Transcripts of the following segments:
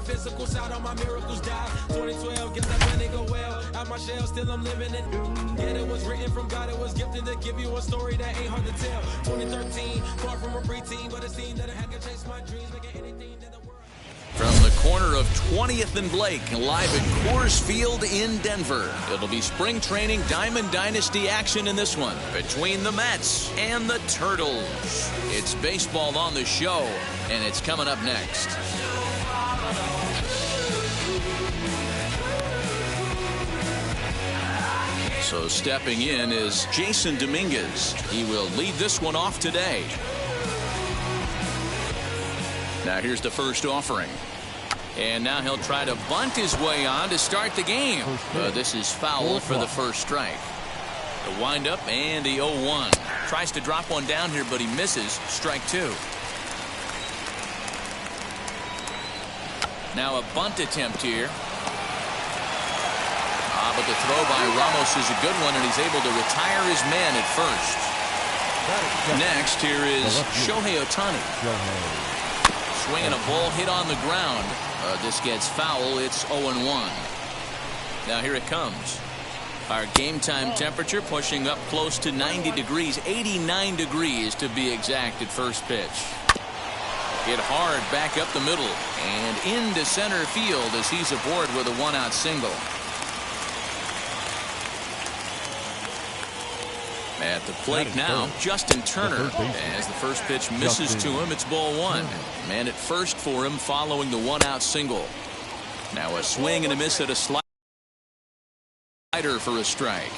Physical side, all my miracles die. 2012, get that money go well. Out my shell, still I'm living it. Yeah, it was written from God, it was gifted to give you a story that ain't hard to tell. 2013, far from a preteen, but it seemed that I had to chase my dreams, making anything that the world. From the corner of 20th and Blake, live at Coors Field in Denver. It'll be spring training Diamond Dynasty action in this one between the Mets and the Turtles. It's baseball on the show, and it's coming up next. So stepping in is Jason Dominguez. He will lead this one off today. Now here's the first offering. And now he'll try to bunt his way on to start the game. This is foul for the first strike. The windup and the 0-1. Tries to drop one down here, but he misses. Strike two. Now a bunt attempt here. But the throw by Ramos is a good one, and he's able to retire his man at first. Next, here is Shohei Ohtani. Swinging a ball hit on the ground. This gets foul. It's 0-1. Now here it comes. Our game time temperature pushing up close to 90 degrees, 89 degrees to be exact at first pitch. Hit hard back up the middle and into center field as he's aboard with a one-out single. At the plate now, Justin Turner. As the first pitch misses to him, it's ball one. Man at first for him following the one-out single. Now a swing and a miss at a slider for a strike.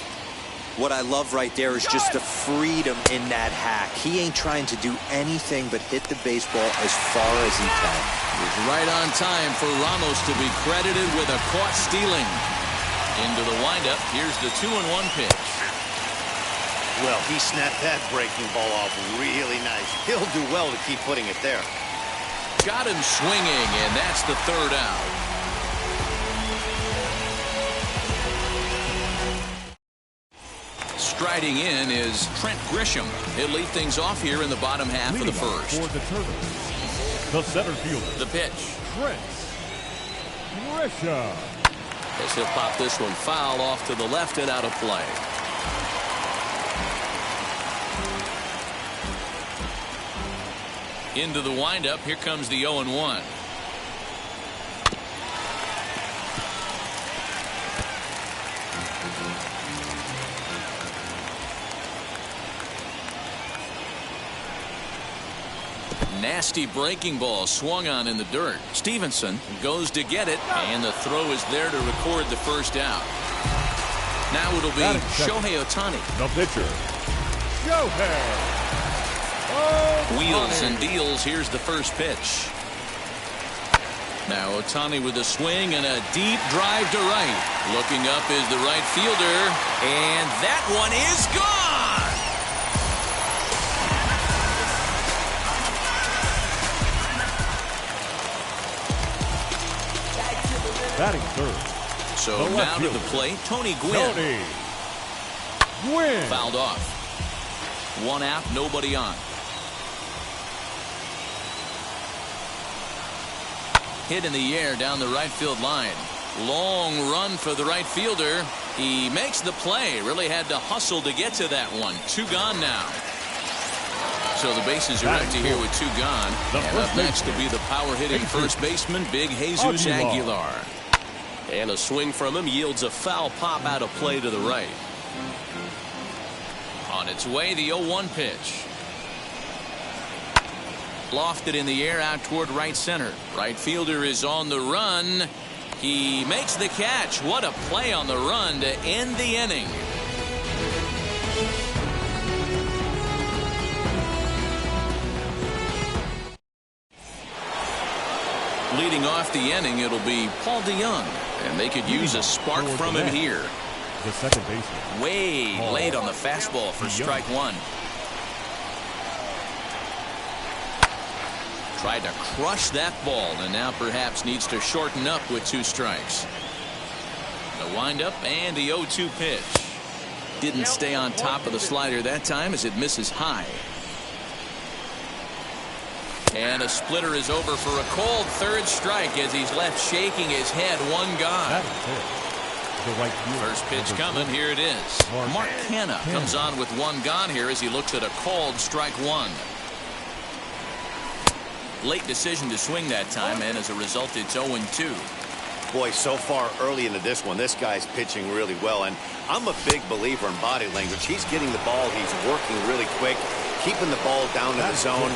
What I love right there is just the freedom in that hack. He ain't trying to do anything but hit the baseball as far as he can. He's right on time for Ramos to be credited with a caught stealing. Into the windup, here's the 2-1 pitch. Well, he snapped that breaking ball off really nice. He'll do well to keep putting it there. Got him swinging, and that's the third out. Striding in is Trent Grisham. He'll lead things off here in the bottom half of the first. For the Turtles, the center fielder. The pitch. Trent Grisham. As he'll pop this one foul off to the left and out of play. Into the windup. Here comes the 0-1. Nasty breaking ball swung on in the dirt. Stevenson goes to get it, and the throw is there to record the first out. Now it'll be Shohei Ohtani. The pitcher, Shohei Ohtani. Wheels and deals. Here's the first pitch. Now Ohtani with a swing and a deep drive to right. Looking up is the right fielder, and that one is gone. Batting third. So now to the plate, Tony Gwynn. Tony Gwynn. Fouled off. One out, nobody on. Hit in the air down the right field line. Long run for the right fielder. He makes the play. Really had to hustle to get to that one. 2 gone now. So the bases are empty here with 2 gone. And up next to be the power hitting first baseman, Big Jesus Aguilar. And a swing from him yields a foul pop out of play to the right. On its way, the 0-1 pitch. Lofted in the air out toward right center. Right fielder is on the run. He makes the catch. What a play on the run to end the inning. Leading off the inning, it'll be Paul DeJong, and they could use a spark from him here. The second baseman. Way late on the fastball for strike 1. Tried to crush that ball, and now perhaps needs to shorten up with 2 strikes. The windup and the 0-2 pitch. Didn't stay on top of the slider that time as it misses high. And a splitter is over for a cold third strike as he's left shaking his head. 1 gone. First pitch coming. Here it is. Mark Canha comes on with 1 gone here as he looks at a called strike 1. Late decision to swing that time, and as a result, it's 0-2. Boy, so far early into this one, this guy's pitching really well, and I'm a big believer in body language. He's getting the ball. He's working really quick, keeping the ball down in the zone.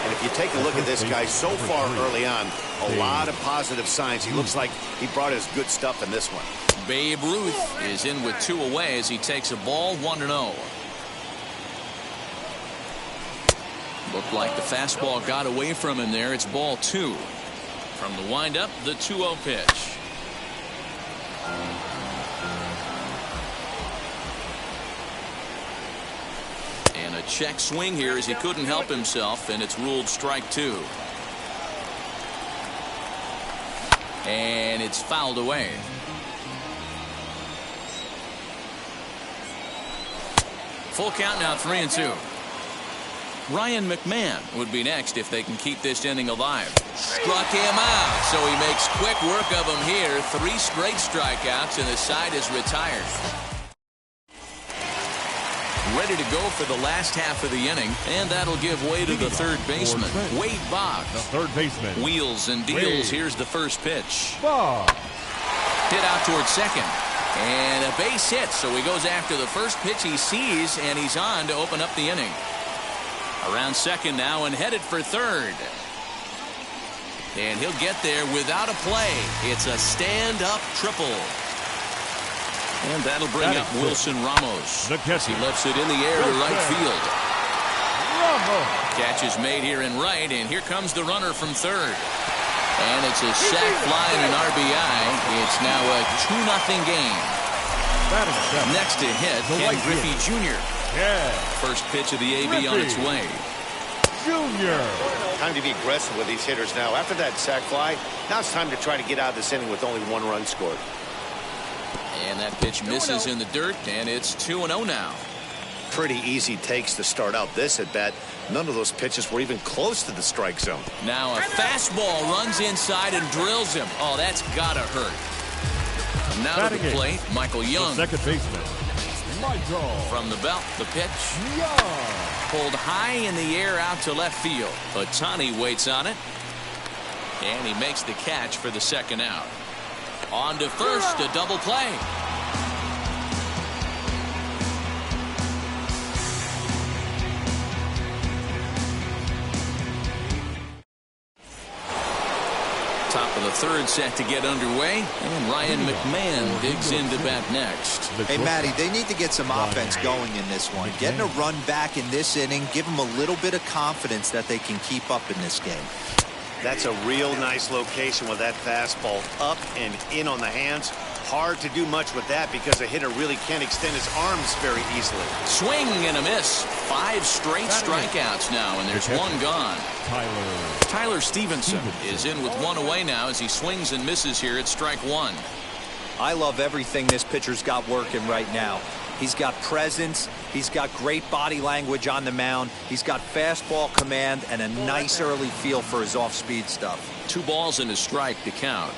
If you take a look at this guy so far early on, a lot of positive signs. He looks like he brought his good stuff in this one. Babe Ruth is in with 2 away as he takes a ball 1-0. Looked like the fastball got away from him there. It's ball 2. From the windup, the 2-0 pitch. And a check swing here as he couldn't help himself, and it's ruled strike 2. And it's fouled away. Full count now, 3-2. Ryan McMahon would be next if they can keep this inning alive. Struck him out, so he makes quick work of him here. 3 straight strikeouts, and the side is retired. Ready to go for the last half of the inning, and that'll give way to the third baseman, Wade Boggs. The third baseman. Wheels and deals. Here's the first pitch. Boggs. Hit out towards second. And a base hit, so he goes after the first pitch he sees, and he's on to open up the inning. Around second now and headed for third. And he'll get there without a play. It's a stand-up triple. And that'll bring up Wilson Ramos. He lifts it in the air to right field. Catch is made here in right, and here comes the runner from third. And it's a sac fly and an RBI. It's now a 2-0 game. Next to hit, Ken Griffey Jr. First pitch of the AB on its way. Junior. Time to be aggressive with these hitters now. After that sac fly, now it's time to try to get out of this inning with only 1 run scored. And that pitch misses in the dirt, and it's 2-0 now. Pretty easy takes to start out this at bat. None of those pitches were even close to the strike zone. Now a fastball runs inside and drills him. Oh, that's gotta hurt. And now to the plate, Michael Young. The second baseman. Michael. From the belt, the pitch. Young. Pulled high in the air out to left field. Ohtani waits on it. And he makes the catch for the second out. On to first, a double play. Top of the third set to get underway, and Ryan McMahon digs into bat next. Hey, Matty, they need to get some offense going in this one. Getting a run back in this inning, give them a little bit of confidence that they can keep up in this game. That's a real nice location with that fastball up and in on the hands. Hard to do much with that because a hitter really can't extend his arms very easily. Swing and a miss. 5 straight strikeouts now, and there's 1 gone. Tyler Stevenson is in with 1 away now as he swings and misses here at strike 1. I love everything this pitcher's got working right now. He's got presence. He's got great body language on the mound. He's got fastball command and a nice early feel for his off-speed stuff. 2 balls and a strike to count.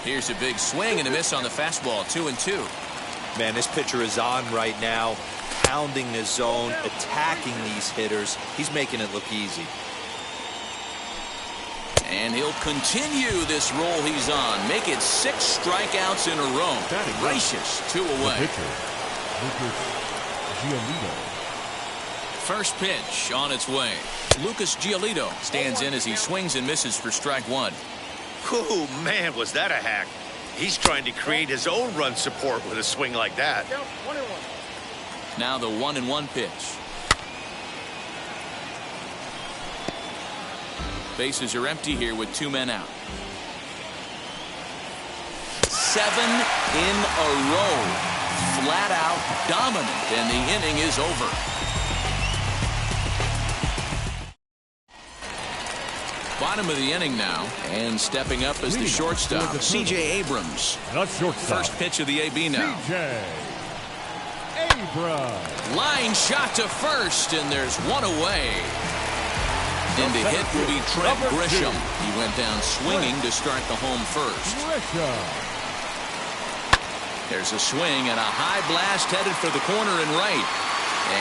Here's a big swing and a miss on the fastball. 2-2. Man, this pitcher is on right now, pounding the zone, attacking these hitters. He's making it look easy. And he'll continue this roll he's on. Make it 6 strikeouts in a row. Gracious, 2 away. First pitch on its way. Lucas Giolito stands in as he swings and misses for strike 1. Oh, man, was that a hack. He's trying to create his own run support with a swing like that. Now the 1-1 pitch. Bases are empty here with 2 men out. 7 in a row. Flat out dominant, and the inning is over. Bottom of the inning now, and stepping up as the shortstop, C.J. Abrams. First pitch of the AB now. C.J. Abrams. Line shot to first, and there's 1 away. And the hit will be Trent Grisham. He went down swinging to start the home first. There's a swing and a high blast headed for the corner and right.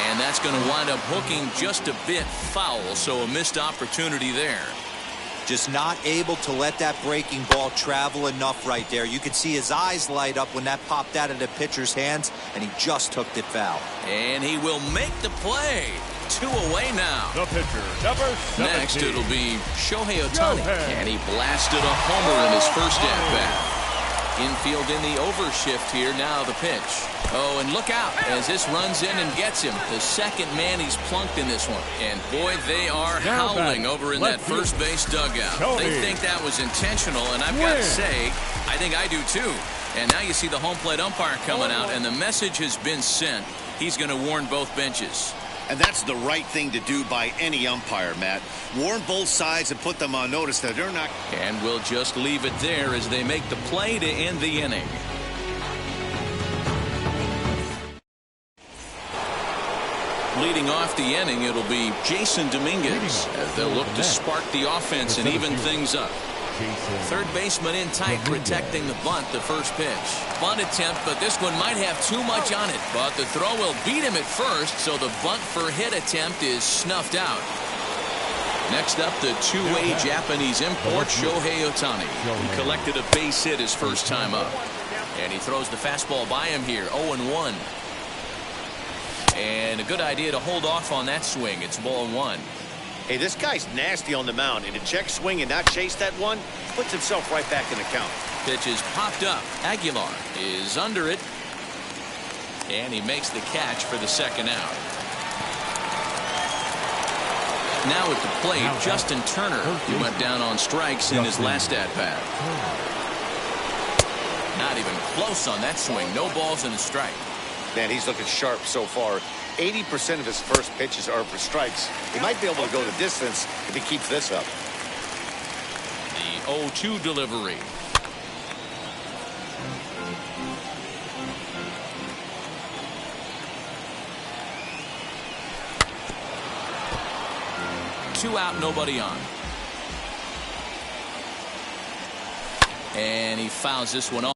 And that's going to wind up hooking just a bit foul, so a missed opportunity there. Just not able to let that breaking ball travel enough right there. You could see his eyes light up when that popped out of the pitcher's hands, and he just hooked it foul. And he will make the play. 2 away now. The pitcher, number 17. Next, it'll be Shohei Ohtani. And he blasted a homer in his first at-bat. Infield in the overshift here. Now the pitch. Oh, and look out as this runs in and gets him. The second man he's plunked in this one. And boy, they are howling over in that first base dugout. They think that was intentional, and I've got to say, I think I do too. And now you see the home plate umpire coming out, and the message has been sent. He's going to warn both benches. And that's the right thing to do by any umpire, Matt. Warn both sides and put them on notice that they're not. And we'll just leave it there as they make the play to end the inning. Leading off the inning, it'll be Jason Dominguez as they'll look to spark the offense and even things up. Third baseman in tight, protecting the bunt, the first pitch. Bunt attempt, but this one might have too much on it. But the throw will beat him at first, so the bunt for hit attempt is snuffed out. Next up, the two-way Japanese import, Shohei Ohtani. He collected a base hit his first time up. And he throws the fastball by him here, 0-1. And a good idea to hold off on that swing. It's ball one. Hey, this guy's nasty on the mound, and to check swing and not chase that one, puts himself right back in the count. Pitch is popped up. Aguilar is under it. And he makes the catch for the second out. Now at the plate, Justin Turner. He went down on strikes in his last at-bat. Not even close on that swing. No balls and a strike. Man, he's looking sharp so far. 80% of his first pitches are for strikes. He might be able to go the distance if he keeps this up. The 0-2 delivery. Two out, nobody on. And he fouls this one off.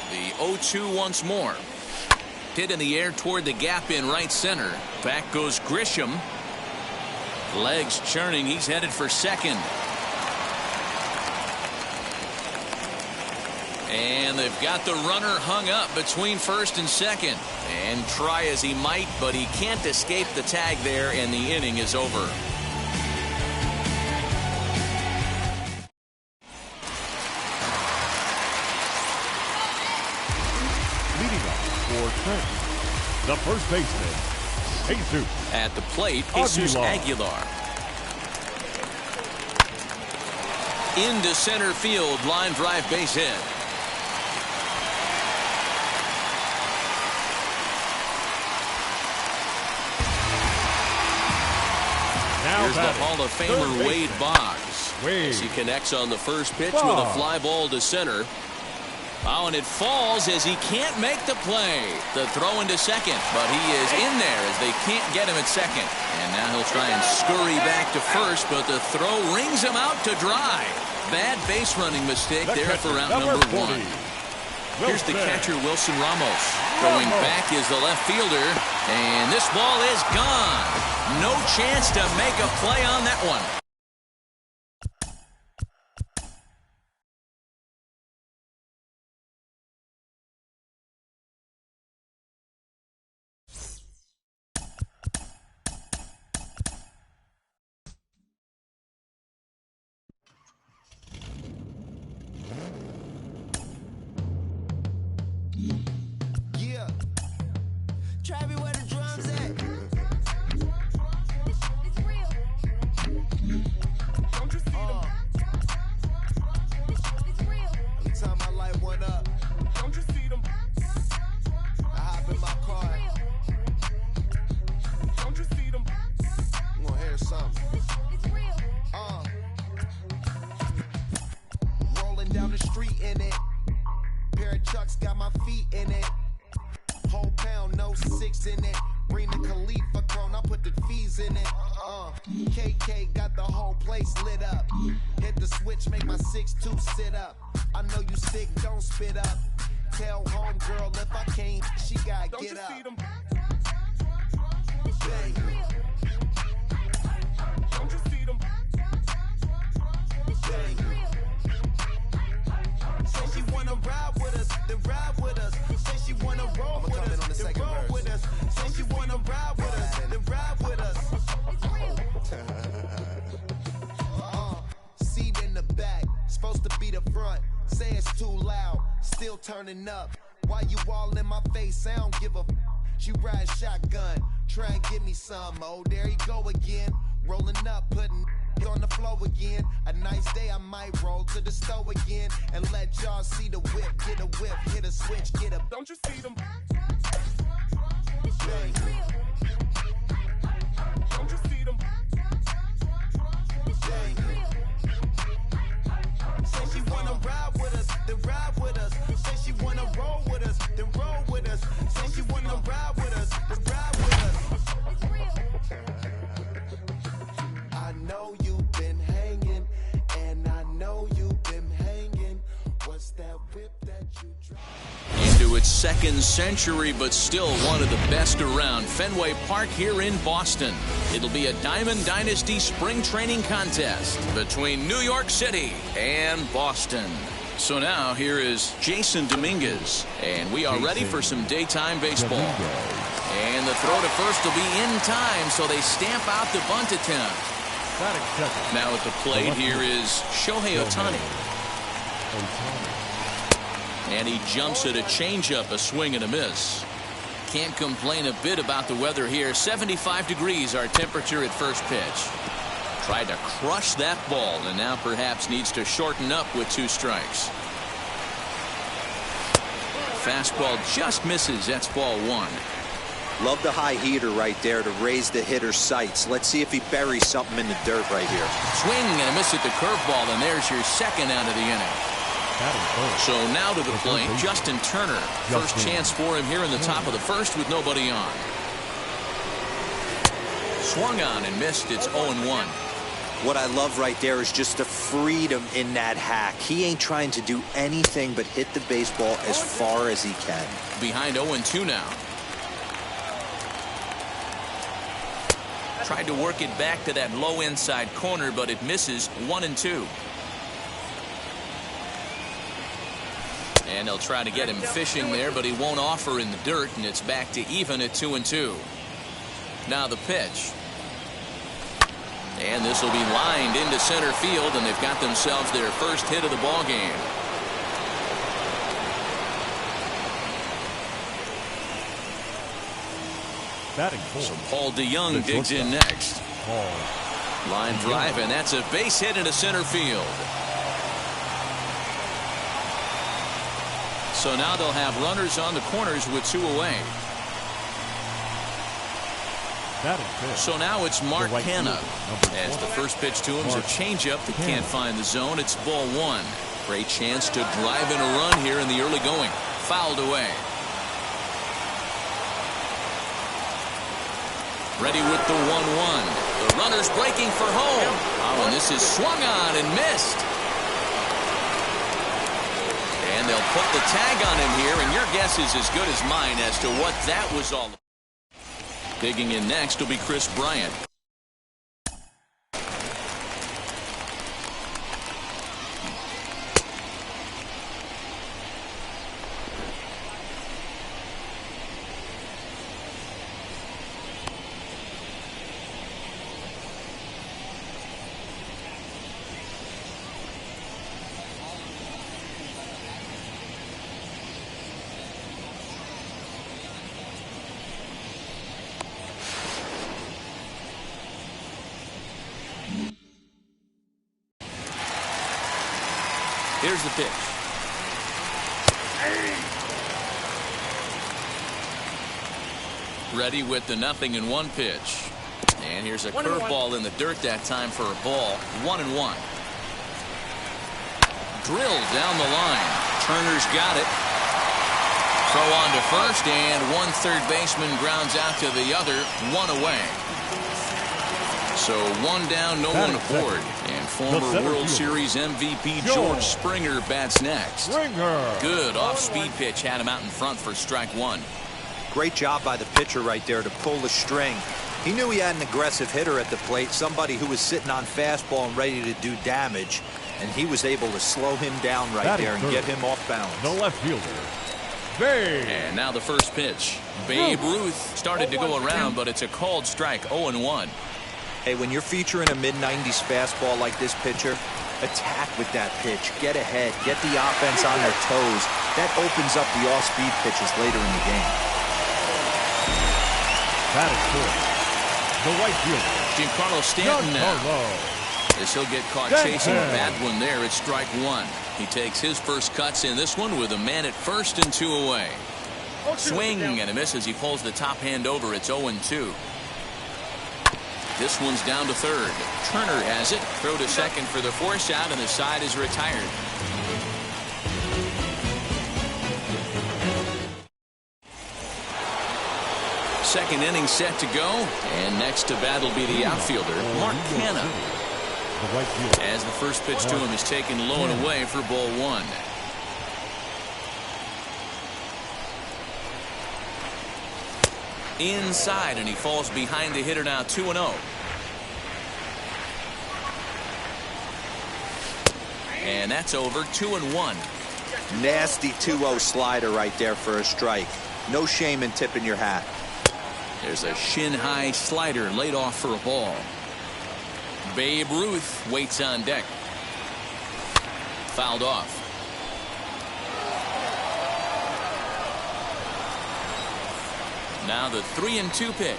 The 0-2 once more. Hit in the air toward the gap in right center. Back goes Grisham. Legs churning. He's headed for second. And they've got the runner hung up between first and second. And try as he might, but he can't escape the tag there, and the inning is over. The first baseman, Jesus. At the plate, Jesus Aguilar. Into center field, line drive base hit. Here's the Hall of Famer Wade Boggs. As he connects on the first pitch with a fly ball to center. Oh, and it falls as he can't make the play. The throw into second, but he is in there as they can't get him at second. And now he'll try and scurry back to first, but the throw rings him out to dry. Bad base running mistake there for out number one. Here's the catcher, Wilson Ramos. Going back is the left fielder, and this ball is gone. No chance to make a play on that one. Turning up while you all in my face. I don't give a She ride shotgun, try and give me some. Oh, there you go again. Rolling up, putting on the floor again. A nice day, I might roll to the store again and let y'all see the whip. Get a whip, hit a switch, get a. Don't you see them? Don't you see them? Say she wanna ride with us, then ride with us. Say she wanna roll with us, then roll with us. Say she wanna ride with us, then ride with us. I know you've been hanging, and I know you've been hanging. What's that whip that you drive? Into its second century, but still one of the best around. Fenway Park here in Boston. It'll be a Diamond Dynasty spring training contest between New York City and Boston. So now here is Jason Dominguez, and we are ready for some daytime baseball. And the throw to first will be in time, so they stamp out the bunt attempt. Now at the plate here is Shohei Ohtani. And he jumps at a changeup, a swing and a miss. Can't complain a bit about the weather here. 75 degrees our temperature at first pitch. Tried to crush that ball and now perhaps needs to shorten up with 2 strikes. Fastball just misses. That's ball 1. Love the high heater right there to raise the hitter's sights. Let's see if he buries something in the dirt right here. Swing and a miss at the curveball, and there's your second out of the inning. So now to the plate, Justin Turner. First chance for him here in the top of the first with nobody on. Swung on and missed. It's 0-1. What I love right there is just the freedom in that hack. He ain't trying to do anything but hit the baseball as far as he can. Behind 0-2 now. Tried to work it back to that low inside corner, but it misses. 1-2. And they'll try to get him fishing there, but he won't offer in the dirt, and it's back to even at 2-2. Now the pitch. And this will be lined into center field, and they've got themselves their first hit of the ball game. So Paul DeYoung digs in next. Line drive, and that's a base hit into center field. So now they'll have runners on the corners with 2 away. So now it's Mark Canha. As the first pitch to him is a changeup that can't find the zone. It's ball 1. Great chance to drive in a run here in the early going. Fouled away. Ready with the 1-1. The runner's breaking for home. Oh, and this is swung on and missed. And they'll put the tag on him here, and your guess is as good as mine as to what that was all about. Digging in next will be Chris Bryant. Here's the pitch. Ready with the 0-1 pitch. And here's a curveball in the dirt that time for a ball. 1-1. Drilled down the line. Turner's got it. Throw on to first, and one third baseman grounds out to the other. 1 away. So 1 down, no one aboard. And former World Series MVP George Springer bats next. Good off-speed pitch had him out in front for strike 1. Great job by the pitcher right there to pull the string. He knew he had an aggressive hitter at the plate, somebody who was sitting on fastball and ready to do damage, and he was able to slow him down right there and get him off balance. The left fielder, Babe. And now the first pitch. Babe Ruth started to go around, but it's a called strike. 0-1. Hey, when you're featuring a mid-90s fastball like this pitcher, attack with that pitch. Get ahead. Get the offense on their toes. That opens up the off-speed pitches later in the game. Batting fourth, the right fielder, Giancarlo Stanton now. Giancarlo. As he'll get caught chasing a bad one there. It's strike one. He takes his first cuts in this one with a man at first and 2 away. Swing and a miss as he pulls the top hand over. It's 0-2. This one's down to third. Turner has it. Throw to second for the force out, and the side is retired. Second inning set to go, and next to bat will be the outfielder, Mark Canha. As the first pitch to him is taken low and away for ball one. Inside, and he falls behind the hitter now, 2-0. And that's over, 2-1. Nasty 2-0 slider right there for a strike. No shame in tipping your hat. There's a shin-high slider laid off for a ball. Babe Ruth waits on deck. Fouled off. Now the 3-2 pitch.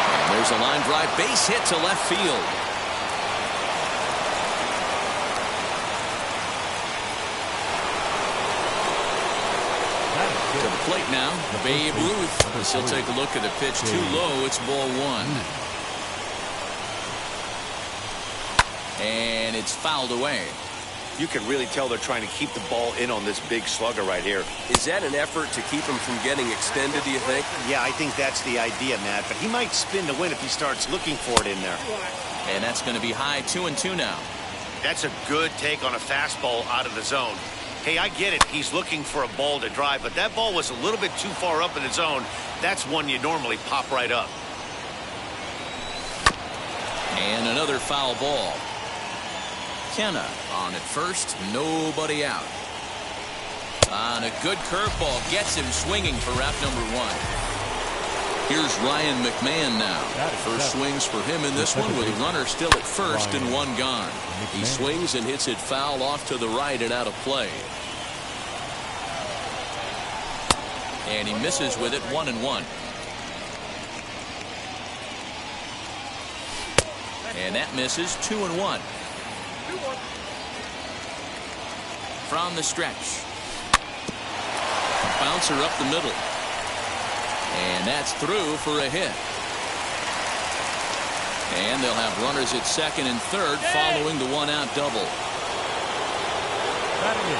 And there's a line drive base hit to left field. To the plate now, Babe Ruth. He'll take a look at the pitch too low. It's ball one. And it's fouled away. You can really tell they're trying to keep the ball in on this big slugger right here. Is that an effort to keep him from getting extended, do you think? Yeah, I think that's the idea, Matt. But he might spin to win if he starts looking for it in there. And that's going to be high, 2-2 now. That's a good take on a fastball out of the zone. Hey, I get it. He's looking for a ball to drive, but that ball was a little bit too far up in the zone. That's one you normally pop right up. And another foul ball. Canha on at first, nobody out. On a good curveball, gets him swinging for wrap number one. Here's Ryan McMahon now. First swings for him in this one with a runner still at first and one gone. He swings and hits it foul off to the right and out of play. And he misses with it, 1-1. And that misses, 2-1. From the stretch. Bouncer up the middle. And that's through for a hit. And they'll have runners at second and third following the one-out double.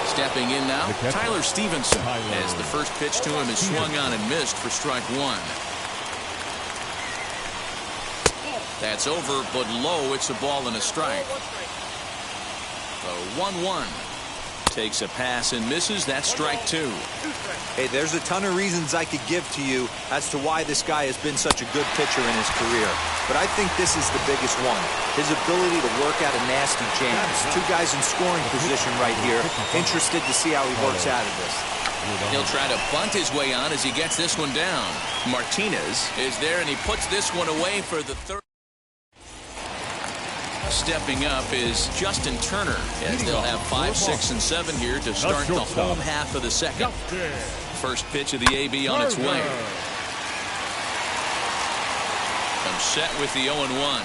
Stepping in now, Tyler Stevenson, as the first pitch to him is swung on and missed for strike one. That's over, but low. It's a ball and a strike. The 1-1. Takes a pass and misses. That's strike two. Hey, there's a ton of reasons I could give to you as to why this guy has been such a good pitcher in his career. But I think this is the biggest one. His ability to work out of nasty jams. Two guys in scoring position right here. Interested to see how he works out of this. He'll try to bunt his way on as he gets this one down. Martinez is there, and he puts this one away for the third. Stepping up is Justin Turner, as they'll have 5, 6, and 7 here to start the home half of the second. First pitch of the AB on its way. Comes set with the 0-1.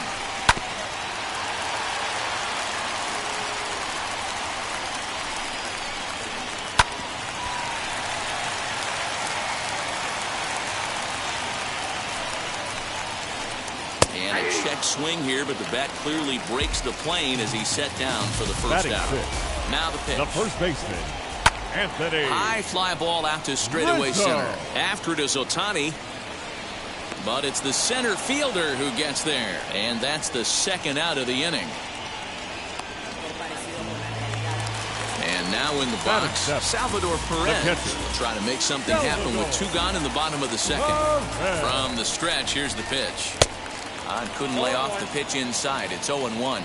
And a check swing here, but the bat clearly breaks the plane as he's set down for the first out. Now the pitch. The first baseman, Anthony. High fly ball out to straightaway center. After it is Ohtani. But it's the center fielder who gets there. And that's the second out of the inning. And now in the box, Salvador Perez will try to make something happen with 2 gone in the bottom of the second. From the stretch, here's the pitch. Couldn't lay off the pitch inside. It's 0-1.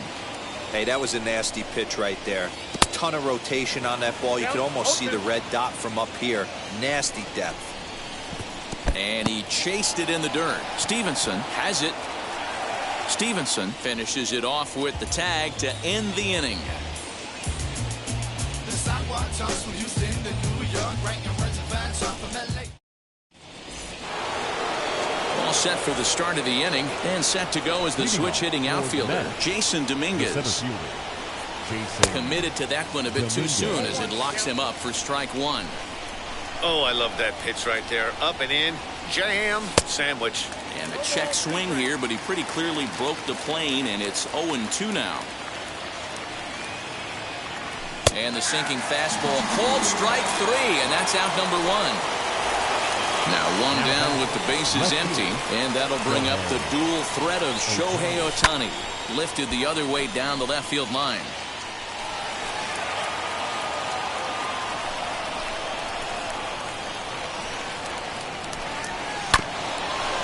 Hey, that was a nasty pitch right there. Ton of rotation on that ball. You could almost see the red dot from up here. Nasty depth. And he chased it in the dirt. Stevenson has it. Stevenson finishes it off with the tag to end the inning. The sidewalk talks from Houston to New York, ranking words of set for the start of the inning and set to go as the switch-hitting outfielder, Jason Dominguez. Committed to that one a bit too soon as it locks him up for strike one. Oh, I love that pitch right there. Up and in. Jam. Sandwich. And a check swing here, but he pretty clearly broke the plane, and it's 0-2 now. And the sinking fastball called strike three, and that's out number one. Now one down with the bases empty, and that'll bring up the dual threat of Shohei Ohtani. Lifted the other way down the left field line.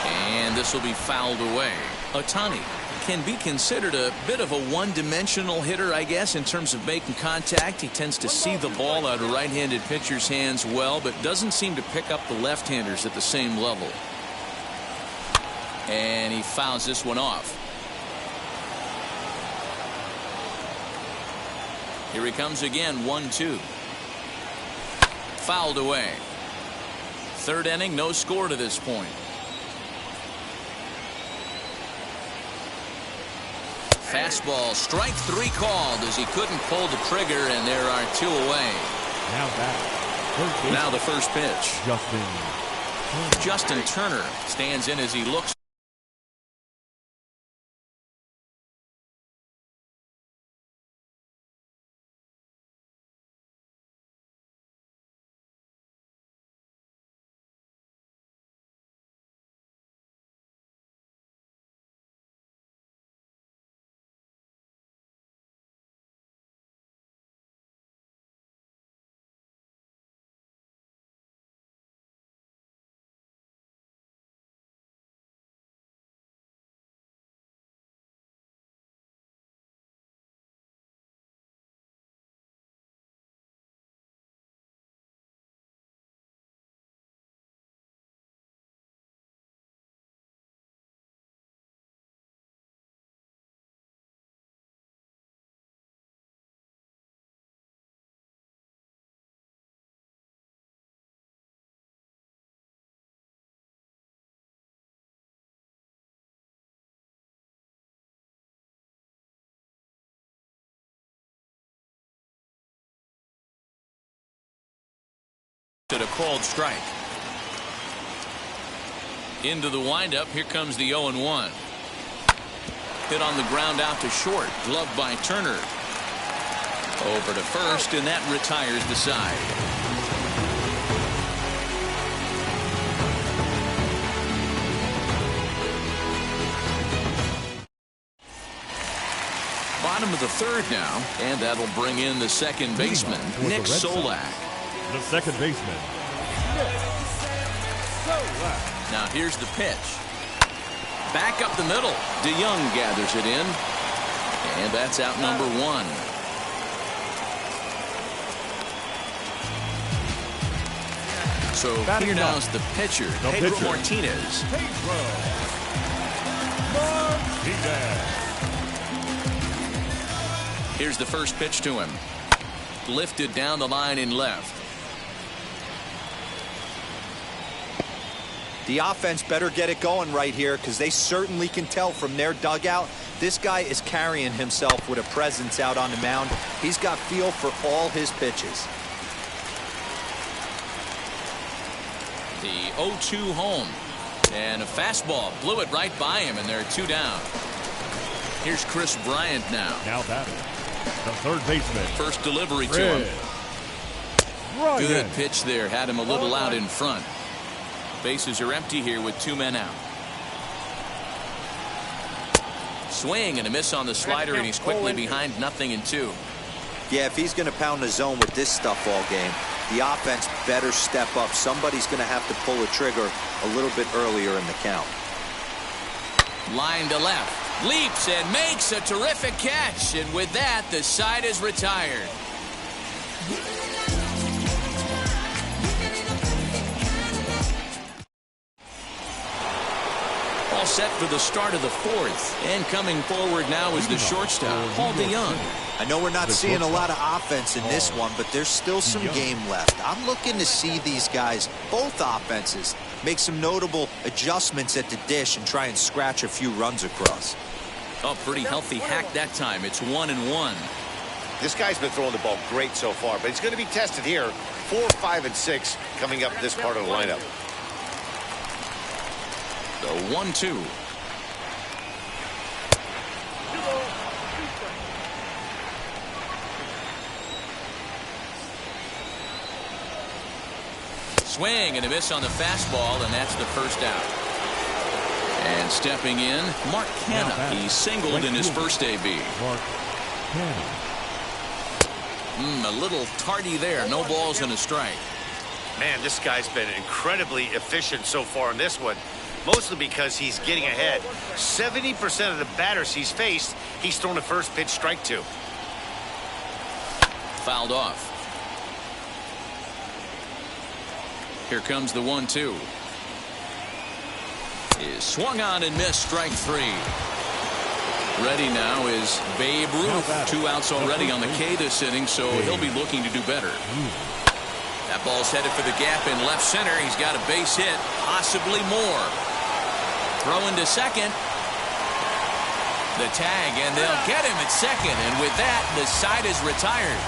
And this will be fouled away. Ohtani can be considered a bit of a one-dimensional hitter, I guess, in terms of making contact. He tends to see the ball out of right-handed pitchers' hands well, but doesn't seem to pick up the left-handers at the same level. And he fouls this one off. Here he comes again, 1-2. Fouled away. Third inning, no score to this point. Fastball, strike three called as he couldn't pull the trigger, and there are two away. Now the first pitch. Justin Turner stands in as he looks. At a called strike. Into the windup. Here comes the 0-1. Hit on the ground out to short. Gloved by Turner. Over to first, and that retires the side. Bottom of the third now, and that'll bring in the second baseman, Nick Solak. The second baseman. Now here's the pitch. Back up the middle. DeYoung gathers it in. And that's out number one. So here now's the pitcher, Pedro Martinez. Here's the first pitch to him. Lifted down the line in left. The offense better get it going right here, because they certainly can tell from their dugout this guy is carrying himself with a presence out on the mound. He's got feel for all his pitches. The 0-2 home. And a fastball blew it right by him, and there are two down. Here's Chris Bryant now. Now batting, the third baseman. First delivery to him. Good pitch there. Had him a little out in front. Bases are empty here with two men out. Swing and a miss on the slider, and he's quickly behind 0-2. Yeah, if he's going to pound the zone with this stuff all game, the offense better step up. Somebody's going to have to pull the trigger a little bit earlier in the count. Line to left. Leaps and makes a terrific catch. And with that, the side is retired. All set for the start of the fourth. And coming forward now is the shortstop, Paul DeYoung. I know we're not seeing a lot of offense in this one, but there's still some game left. I'm looking to see these guys, both offenses, make some notable adjustments at the dish and try and scratch a few runs across. Oh, pretty healthy hack that time. It's 1-1. This guy's been throwing the ball great so far, but he's going to be tested here. 4, 5, and 6 coming up this part of the lineup. The 1-2. Swing and a miss on the fastball, and that's the first out. And stepping in, Mark Canha. He singled in his first AB. Mark Canha. A little tardy there. No balls and a strike. Man, this guy's been incredibly efficient so far in this one, mostly because he's getting ahead. 70% of the batters he's faced, he's thrown a first pitch strike to. Fouled off. Here comes the 1-2. Is swung on and missed, strike 3. Ready now is Babe Ruth. 2 outs already on the K this inning, so he'll be looking to do better. That ball's headed for the gap in left center. He's got a base hit, possibly more. Throwing to second. The tag, and they'll get him at second, and with that, the side is retired.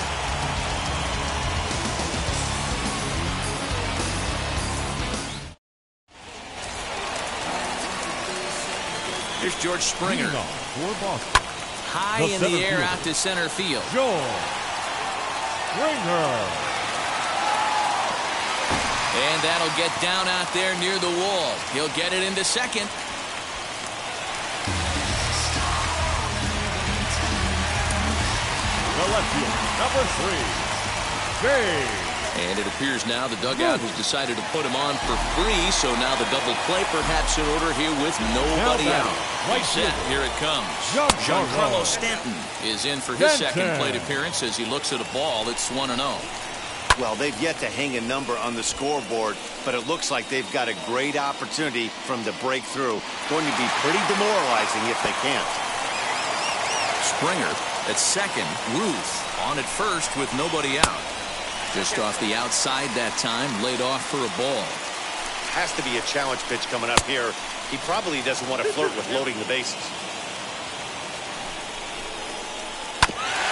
Here's George Springer. High in the air out to center field. George Springer. And that'll get down out there near the wall. He'll get it into second. The left field, number 3, Jay. And it appears now the dugout has decided to put him on for free, so now the double play perhaps in order here with nobody out. Right set, here it comes. Giancarlo Stanton is in for his second plate appearance as he looks at a ball that's 1-0. Well, they've yet to hang a number on the scoreboard, but it looks like they've got a great opportunity from the breakthrough. Going to be pretty demoralizing if they can't. Springer at second. Ruth on at first with nobody out. Just off the outside that time, laid off for a ball. Has to be a challenge pitch coming up here. He probably doesn't want to flirt with loading the bases.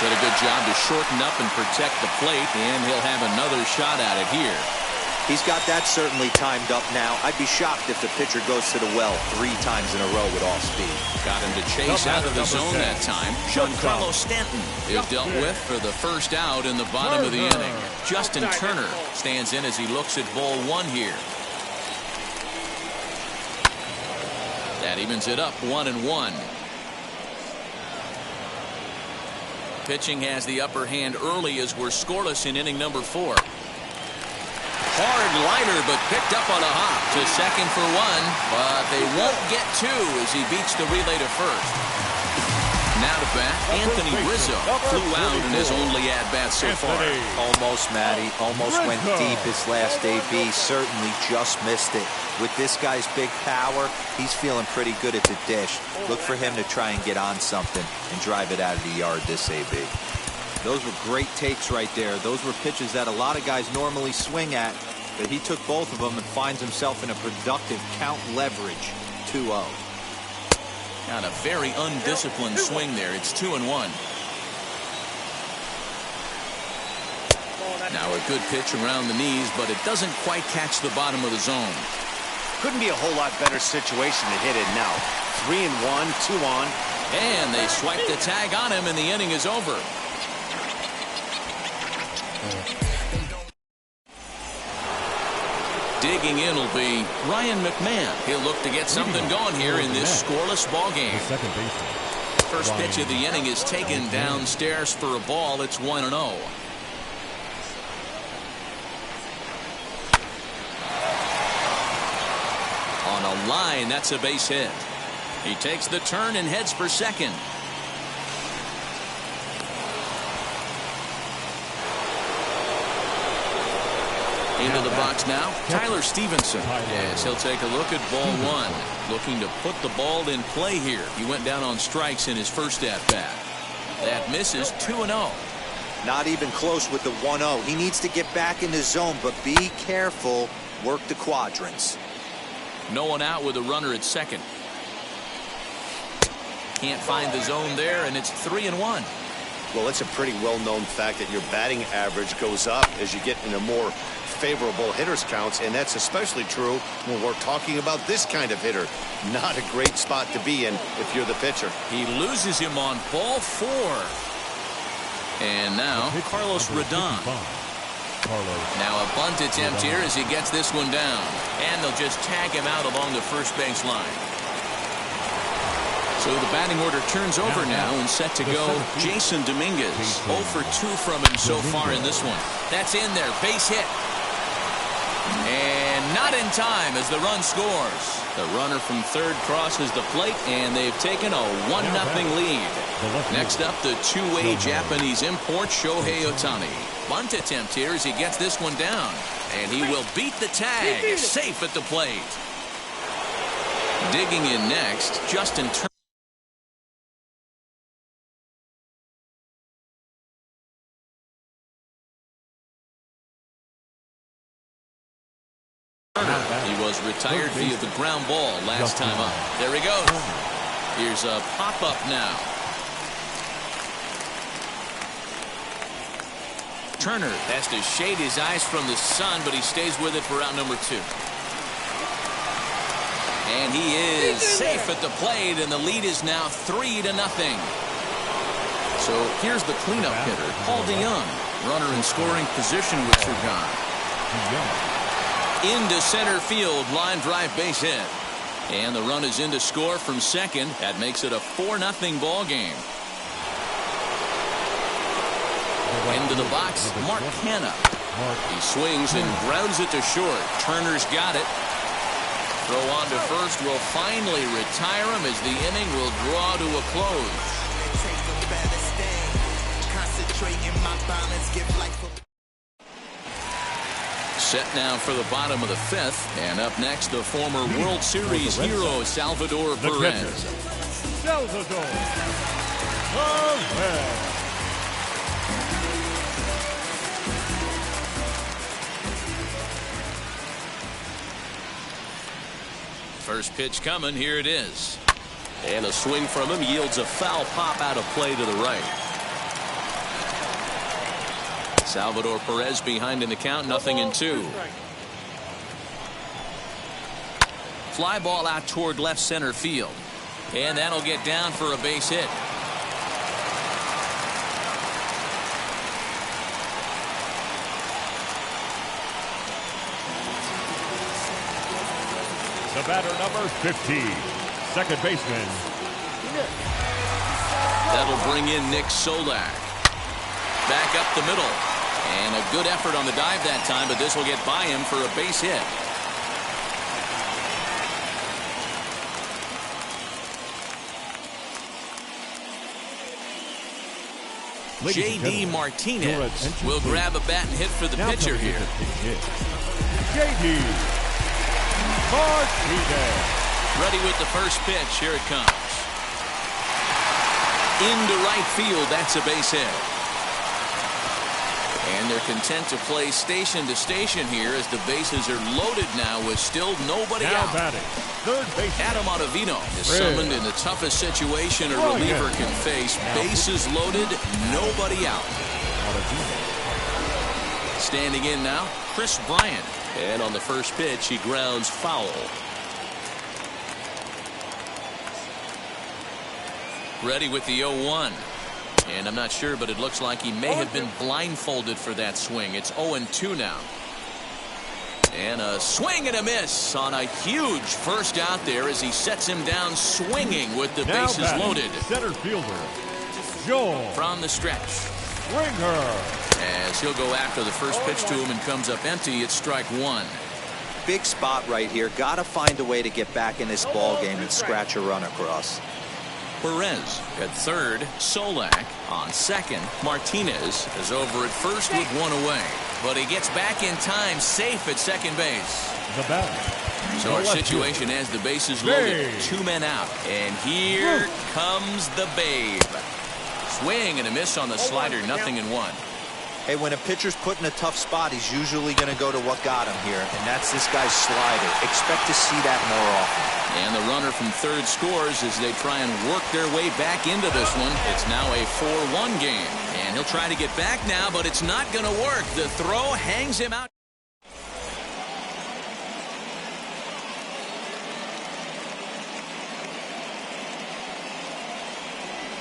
Did a good job to shorten up and protect the plate, and he'll have another shot at it here. He's got that certainly timed up now. I'd be shocked if the pitcher goes to the well 3 times in a row with all speed. Got him to chase out of the zone that time. Giancarlo Stanton is dealt with for the first out in the bottom of the inning. Justin Turner stands in as he looks at ball 1 here. That evens it up 1-1. Pitching has the upper hand early as we're scoreless in inning number 4. Hard liner, but picked up on a hop to second for 1, but they won't get 2 as he beats the relay to first. Now to bat, Anthony Rizzo flew out in his only at-bat so far. Almost, Matty. Almost went deep his last AB. Certainly just missed it. With this guy's big power, he's feeling pretty good at the dish. Look for him to try and get on something and drive it out of the yard this AB. Those were great takes right there. Those were pitches that a lot of guys normally swing at, but he took both of them and finds himself in a productive count leverage 2-0. Got a very undisciplined swing there. It's 2-1. Now a good pitch around the knees, but it doesn't quite catch the bottom of the zone. Couldn't be a whole lot better situation to hit it now. 3-1, 2 on. And they swipe the tag on him, and the inning is over. Digging in will be Ryan McMahon. He'll look to get something going here in this scoreless ball game. Second baseman. First pitch of the inning is taken downstairs for a ball. It's 1-0. On a line, that's a base hit. He takes the turn and heads for second. Into the box now, Tyler Stevenson. Yes, he'll take a look at ball 1. Looking to put the ball in play here. He went down on strikes in his first at-bat. That misses 2-0. Not even close with the 1-0. He needs to get back in the zone, but be careful. Work the quadrants. No one out with a runner at second. Can't find the zone there, and it's 3-1. Well, it's a pretty well-known fact that your batting average goes up as you get into more favorable hitters counts, and that's especially true when we're talking about this kind of hitter. Not a great spot to be in if you're the pitcher. He loses him on ball 4. And now Carlos Rodon. Now a bunt attempt here as he gets this one down, and they'll just tag him out along the first base line. So the batting order turns over now and set to go Jason Dominguez. 0 for 2 from him so far in this one. That's in there, base hit. And not in time as the run scores. The runner from third crosses the plate, and they've taken a 1-0 lead. Next up, the two-way Japanese import Shohei Ohtani. Bunt attempt here as he gets this one down, and he will beat the tag, safe at the plate. Digging in next, Justin Turner. He was retired via the ground ball last time up. There he goes. Here's a pop-up now. Turner has to shade his eyes from the sun, but he stays with it for out number 2. And he is safe at the plate, and the lead is now 3-0. So here's the cleanup hitter, Paul DeYoung. Runner in scoring position with Trigon. Into center field, line drive base hit. And the run is in to score from second. That makes it a 4-0 ball game. Into the box, Mark Canha. He swings and grounds it to short. Turner's got it. Throw on to first will finally retire him as the inning will draw to a close. Set now for the bottom of the 5th, and up next the former World Series hero Salvador Perez. Salvador Perez. First pitch coming, here it is. And a swing from him yields a foul pop out of play to the right. Salvador Perez behind in the count, 0-2. Fly ball out toward left center field. And that'll get down for a base hit. The batter number 50, second baseman. That'll bring in Nick Solak. Back up the middle. And a good effort on the dive that time, but this will get by him for a base hit. J.D. Martinez will grab a bat and hit for the pitcher here. J.D. Martinez. Ready with the first pitch. Here it comes. Into right field. That's a base hit. And they're content to play station to station here as the bases are loaded now with still nobody out. Batting, third base. Adam Ottavino is summoned in the toughest situation a reliever can face. Bases loaded, nobody out. Standing in now, Chris Bryant. And on the first pitch, he grounds foul. Ready with the 0-1. And I'm not sure, but it looks like he may have been blindfolded for that swing. It's 0-2 now. And a swing and a miss on a huge first out there as he sets him down swinging with the bases loaded. Center fielder, Joel. From the stretch. Springer. As he'll go after the first pitch to him and comes up empty, it's strike 1. Big spot right here. Got to find a way to get back in this ball game and scratch a run across. Perez at third, Solak on second. Martinez is over at first with one away, but he gets back in time, safe at second base. The batter. So our situation as the bases loaded, 2 men out, and here comes the Babe. Swing and a miss on the slider, 0-1. Hey, when a pitcher's put in a tough spot, he's usually going to go to what got him here, and that's this guy's slider. Expect to see that more often. And the runner from third scores as they try and work their way back into this one. It's now a 4-1 game. And he'll try to get back now, but it's not going to work. The throw hangs him out.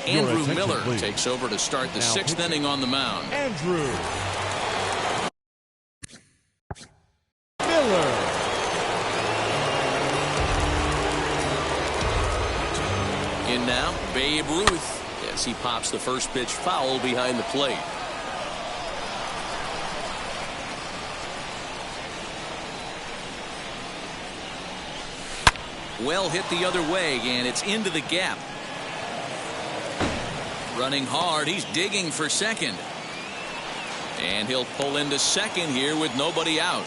Andrew Miller takes over to start the sixth inning on the mound. Andrew Miller. In now, Babe Ruth, as he pops the first pitch foul behind the plate. Well hit the other way, and it's into the gap. Running hard, he's digging for second. And he'll pull into second here with nobody out.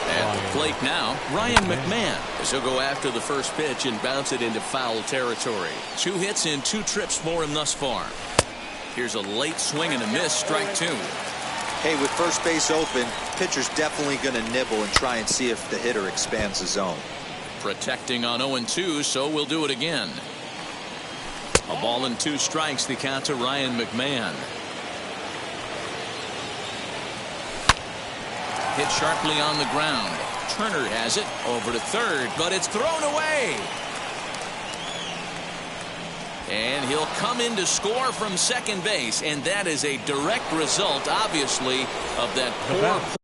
At the plate now, Ryan McMahon, as he'll go after the first pitch and bounce it into foul territory. 2 hits and 2 trips for him thus far. Here's a late swing and a miss, strike 2. Hey, with first base open, pitcher's definitely going to nibble and try and see if the hitter expands the zone. Protecting on 0-2, so we'll do it again. A ball and 2 strikes, the count to Ryan McMahon. Hit sharply on the ground. Turner has it over to third, but it's thrown away. And he'll come in to score from second base, and that is a direct result, obviously, of that poor throw.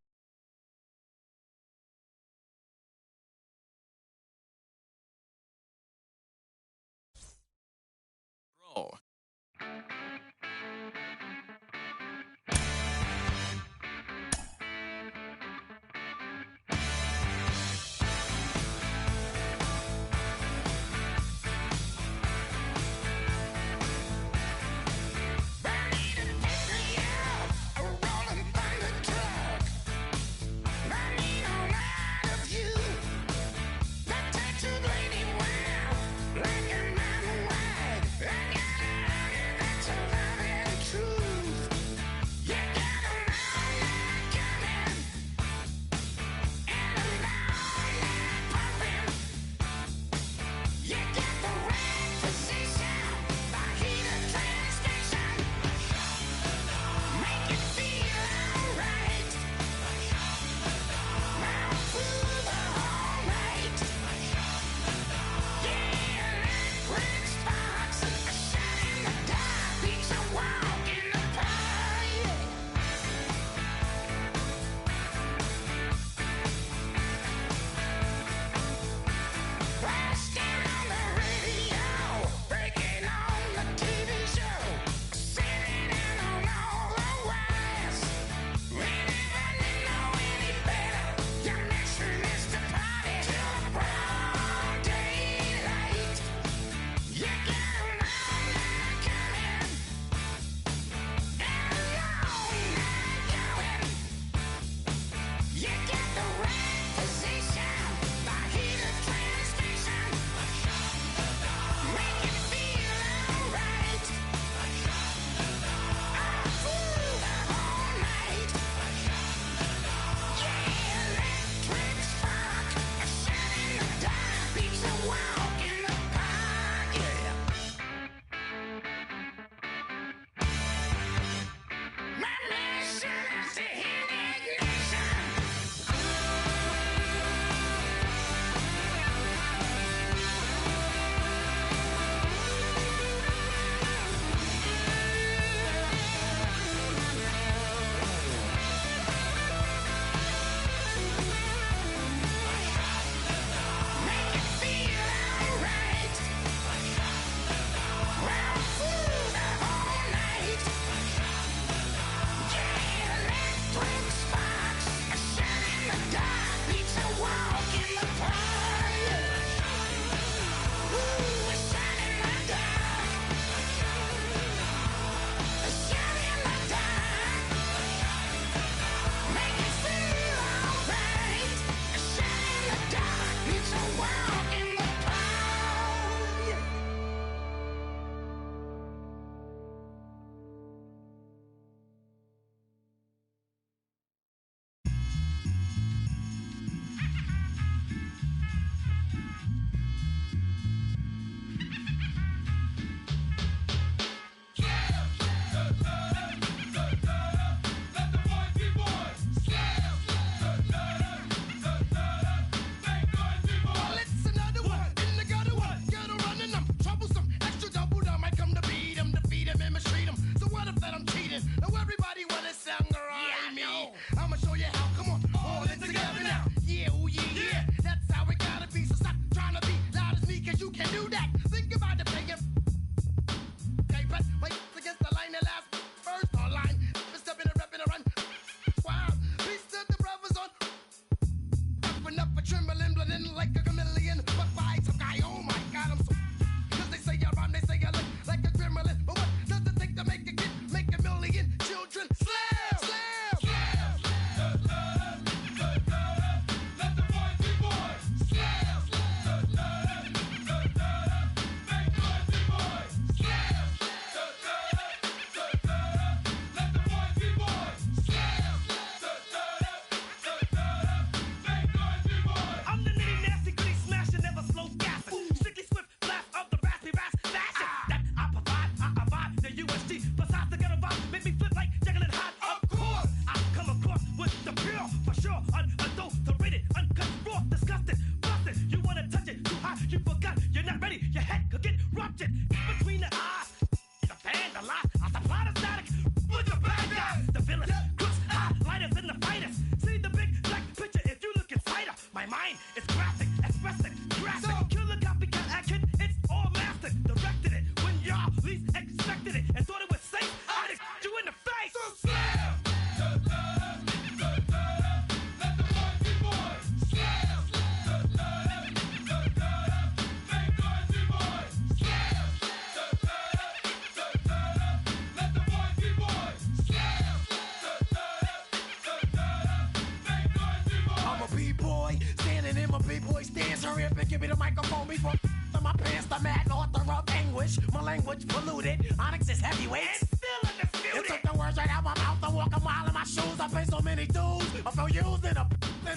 Raise your hip and give me the microphone before my pants, the mad author of anguish. My language polluted. Onyx is heavyweight. And still undisputed. It took the words right out my mouth. I walk a mile in my shoes. I pay so many dues. I feel used and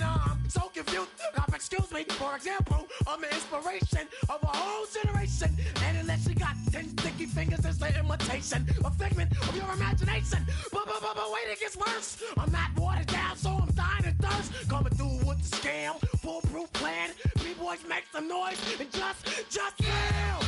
I'm so confused. Now, excuse me, for example, I'm the inspiration of a whole generation. And unless you got 10 sticky fingers, it's the imitation, a figment of your imagination. But wait, it gets worse. I'm not watered down, so I'm dying of thirst. Coming through with the scam, foolproof plan. B-boys make some noise and just fail.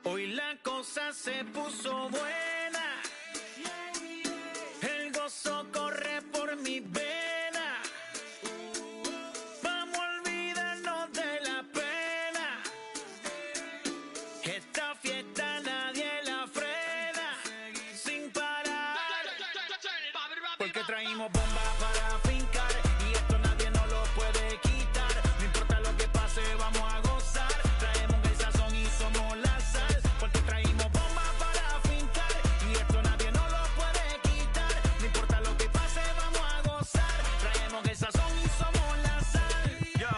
Hoy la cosa se puso buena, el gozo corre por mi vena, vamos a olvidarnos de la pena, esta fiesta nadie la frena, sin parar, porque traímos bombas para fincar, y esto nadie nos lo puede quitar, no importa lo que pase, vamos a gozar, traemos el sazón y somos la sal. Porque traímos bombas para fincar y esto nadie nos lo puede quitar. No importa lo que pase, vamos a gozar. Traemos el sazón y somos la sal. Yo,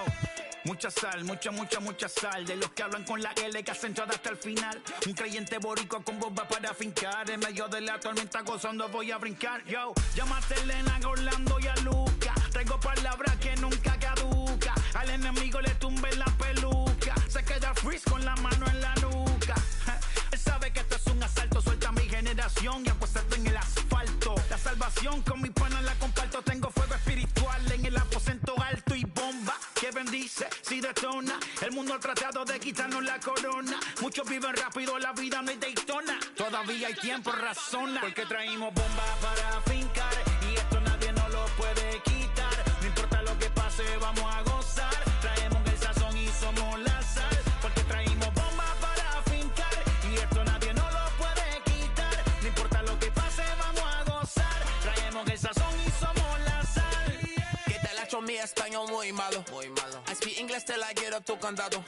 mucha sal, mucha sal. De los que hablan con la L que hacen todo hasta el final. Un creyente boricua con bombas para fincar. En medio de la tormenta gozando voy a brincar. Yo, llámate a Elena, a Orlando y a Luca. Traigo palabras que nunca caduca. Al enemigo le tumbe la peluca. Se queda freeze con la mano en la nuca. Él sabe que esto es un asalto, suelta mi generación y apuéstate en el asfalto. La salvación con mi pana la comparto, tengo fuego espiritual en el aposento alto y bomba que bendice si detona. El mundo ha tratado de quitarnos la corona. Muchos viven rápido, la vida no es Daytona. Todavía hay tiempo, razona. Porque traímos bombas para fincar y esto nadie nos lo puede quitar. No importa lo que pase, vamos a gozar. Traemos el sazón y somos la sal. Porque traímos bombas para fincar y esto nadie nos lo puede quitar. No importa lo que pase, vamos a gozar. Traemos el sazón y somos la sal. Que te la echo mi español muy malo. I speak English till I get up to condado.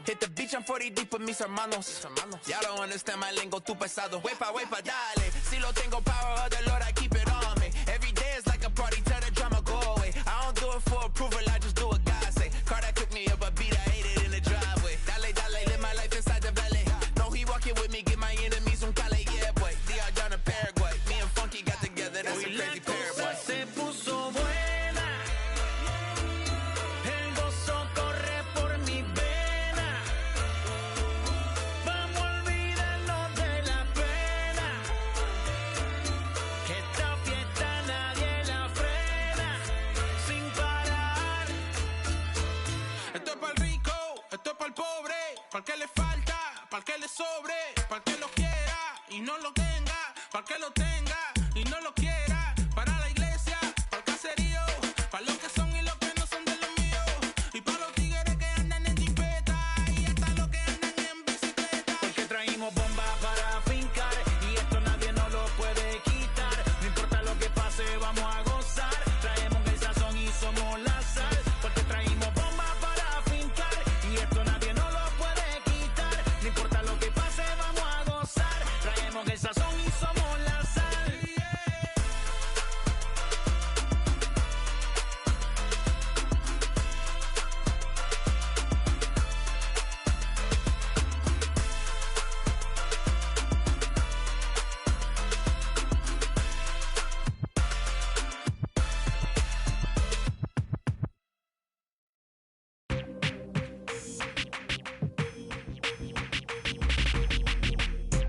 Hit the beach, I'm 40 deep with mis hermanos. Y'all don't understand my lingo, too pesado. Wepa, dale. Si lo tengo power of the Lord, I keep it on me. Every day is like a party, tell the drama go away. I don't do it for approval, I just do what God say. Car that cooked me up a beat, I ate it in the driveway. Dale, live my life inside the valley. No, he walking with me, get my enemies from Cali, yeah, boy. D.R. down to Paraguay. Me and Funky got together, that's a crazy pair, boy. Se puso buena, el gozo corre por mi vena, vamos a olvidarnos de la pena, que esta fiesta nadie la frena, sin parar. Esto es para el rico, esto es para el pobre, para el que le falta, para el que le sobre, para el que lo quiera y no lo tenga, para el que lo tenga y no lo quiera, para la iglesia, para el caserío, para los que son y los que no son de los míos, y para los tigres que andan en jipeta y hasta los que andan en bicicleta. Porque traímos bombas para fincar y esto nadie nos lo puede quitar. No importa lo que pase, vamos a gozar. Traemos el sazón y somos la sal. Porque traímos bombas para fincar y esto nadie nos lo puede quitar. No importa lo que pase, vamos a gozar. Traemos el sazón y somos la sal.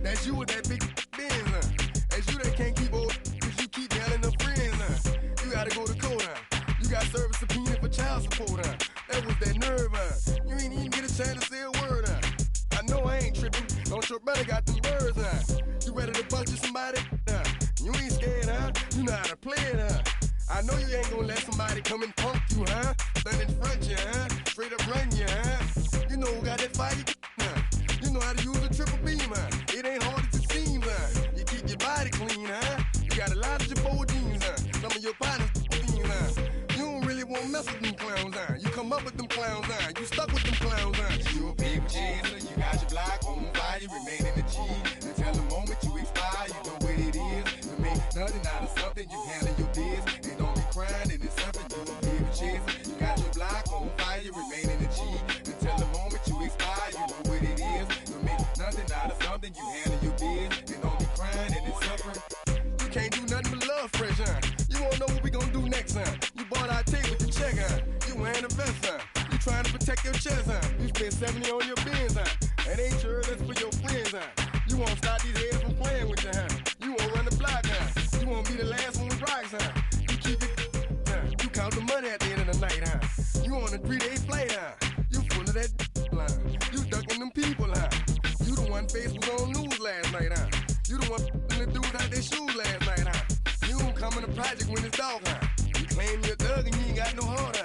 That's you with that big Benz. That's you that can't keep old quote, that was that nerve, you ain't even get a chance to say a word, I know I ain't tripping, don't your brother got them birds, you ready to bust you somebody, you ain't scared, you know how to play it, I know you ain't gonna let somebody come and punk you, stand in front you, straight up run you, you know who got that fire, you know how to use a triple beam, it ain't hard as it seems, you keep your body clean, you got a lot of your bold jeans, some of your partners, you don't really want to mess with them clowns, you come up with them clowns, you stuck with them clowns, you a people chaser, you got your block on fire, you remain in the G, until the moment you expire, you know what it is, to make nothing out of something, you handle your biz, and don't be crying, and it's something, you a people chaser, you got your block on fire, you remain in the G, until the moment you expire, you know what it is, to make nothing out of something, you handle your biz, and don't be crying, and it's suffering, you can't do nothing but love fresh, you wanna know what we gonna do next, you bought our tape with the check, you wearing a vest, you trying to protect your chest, you spent 70 on your bins, and ain't sure that's for your friends, you won't stop these heads from playing with you, you won't run the block, you won't be the last one with rocks, you keep it, you count the money at the end of the night, you on a 3-day flight, you full of that you ducking them people, you the one face was on news last night, you the one the dudes out their shoes last night, you don't come in a project when it's dark, you claim you're a thug and you ain't got no heart,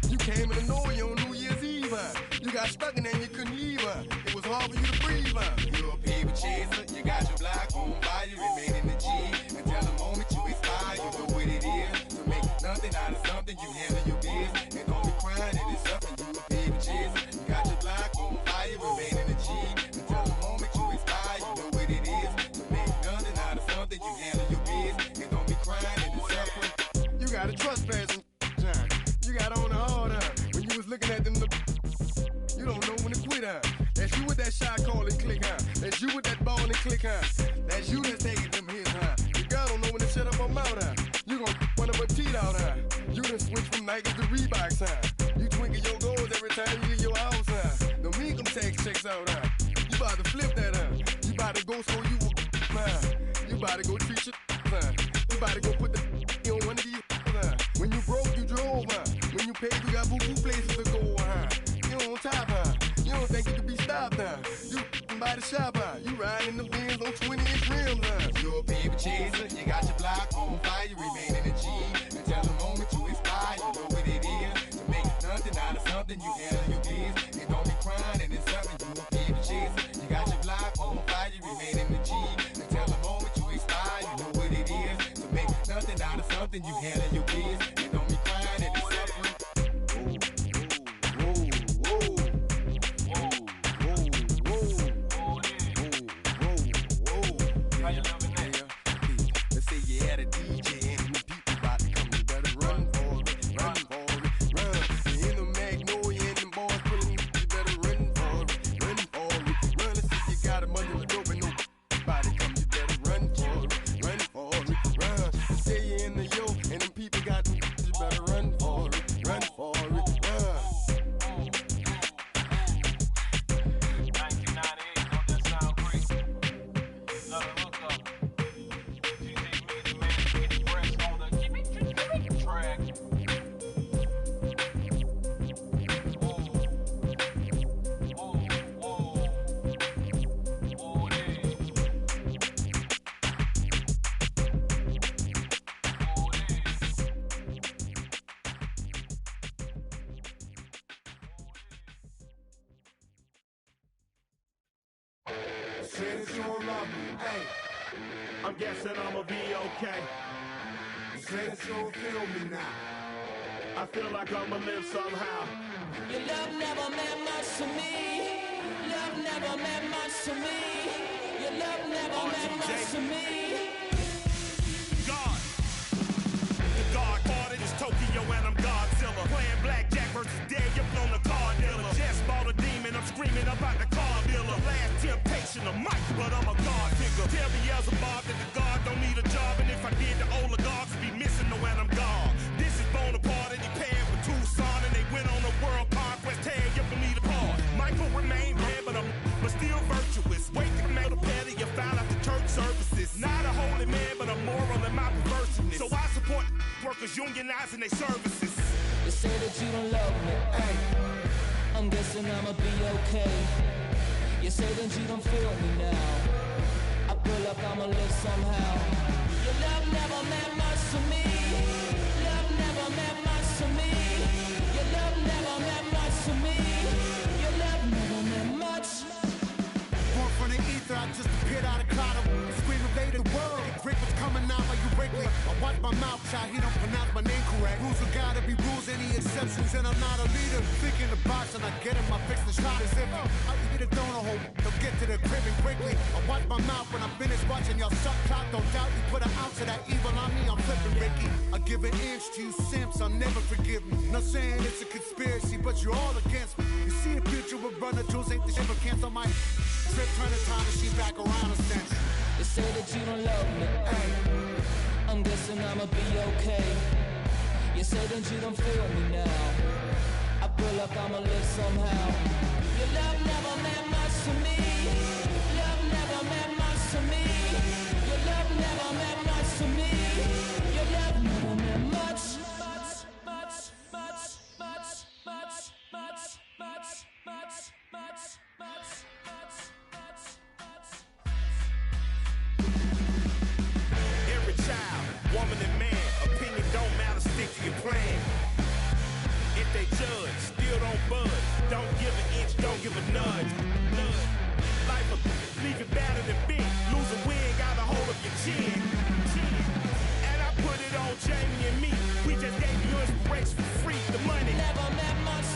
you came in the know you on New Year's Eve, you got stuck and then you couldn't leave, it was hard for you to breathe, you a people chaser, you got your block on fire, you remain in the G, until the moment you expire, you know what it is, to make nothing out of something, you handle your biz, and don't be crying, and it's something, you a people chaser, you got your block on fire, you remain in the G, until the moment you expire, you know what it is, to make nothing out of something, you handle your biz, and don't be crying, and it's suffering, you got a trespass, you got on the hard, when you was looking at them, you don't know when to quit, that's you with that shot call and click, that's you with that ball and click, that's you that's taking them hits, your girl don't know when to shut up her mouth, you gon' one of her teeth out, you done switch from Nike to Reeboks, you twinkle your goals every time you leave your house, the income tax checks out, you about to flip that, you about to go so you about to go treat your, you about to go put the on one of these, when you broke you drove, when you paid you got boo-boo places to go, you on top, you don't think you can be stopped, you by the shop, you riding the Benz on 20-inch rims, you a paper chaser, you got your block on fire, you remain in the G, until the moment you expire, you know what it is, to make nothing out of something, you handle your biz, and don't be crying, and it's something, you a paper chaser, you got your block on fire, you remain in the G, until the moment you expire, you know what it is, to make nothing out of something, you handle your biz, and don't be crying, and it's suffering. Since you don't love me, hey, I'm guessing I'ma be okay. Since you don't feel me now, I feel like I'ma live somehow. Your love never meant much to me. Love never meant much to me. Your love never meant much to me. God, the God artist is Tokyo and I'm Godzilla. Playing blackjack versus dead, you're on the card dealer. Just bought a demon, I'm screaming about the car dealer. Last temptation of Mike, but I'm a God figure. Tell Beelzebub that the God don't need a job, and if I did, the oligarchs would be missing the when I'm gone. This is Bonaparte and he paired with Tucson, and they went on a world conquest, tear you from me apart. Michael remained red, but still virtuous. Waking man, the petty, you found out the church services. Not a holy man, but a moral in my perverseness. So I support workers unionizing their services. The say that you don't love me. Hey, I'm guessing I'ma be okay. You say that you don't feel me now. I pull up, I'ma live somehow. Your love never meant much to me. Love never meant much to me. Your love never meant much to me. Your love never meant much. Born from the ether, I just appeared out of Colorado. Screaming, "They the world." Rick was coming out like you Wrigley. I watch my mouth shot, he don't pronounce my name correct. Rules are gotta be rules, any exceptions, and I'm not a leader. Think in the box and I get in my fix the shot as if I eat a donut hole. They'll get to the crib and quickly. I watch my mouth when I'm finished watching y'all suck cock. Don't doubt you put an ounce of that evil on me, I'm flipping Ricky. I give an inch to you simps, I'll never forgive me. Not saying it's a conspiracy, but you're all against me. You see the future with runner jewels, ain't the shit but cancel my trip, turn the time machine back around a sense. They say that you don't love me. Hey, I'm guessing I'ma be okay. You say that you don't feel me now. I pull up, I'ma live somehow. Your love never meant much to me. Love never meant much to me. Your love never meant much to me. Your love never meant much. Every child, woman and man, opinion don't matter, stick to your plan. If they judge, still don't budge. Don't give an inch, don't give a nudge. Life will leave you battered and bent. Lose a win, got a hold of your chin. And I put it on Jamie and me. We just gave you inspiration for free. The money never meant much.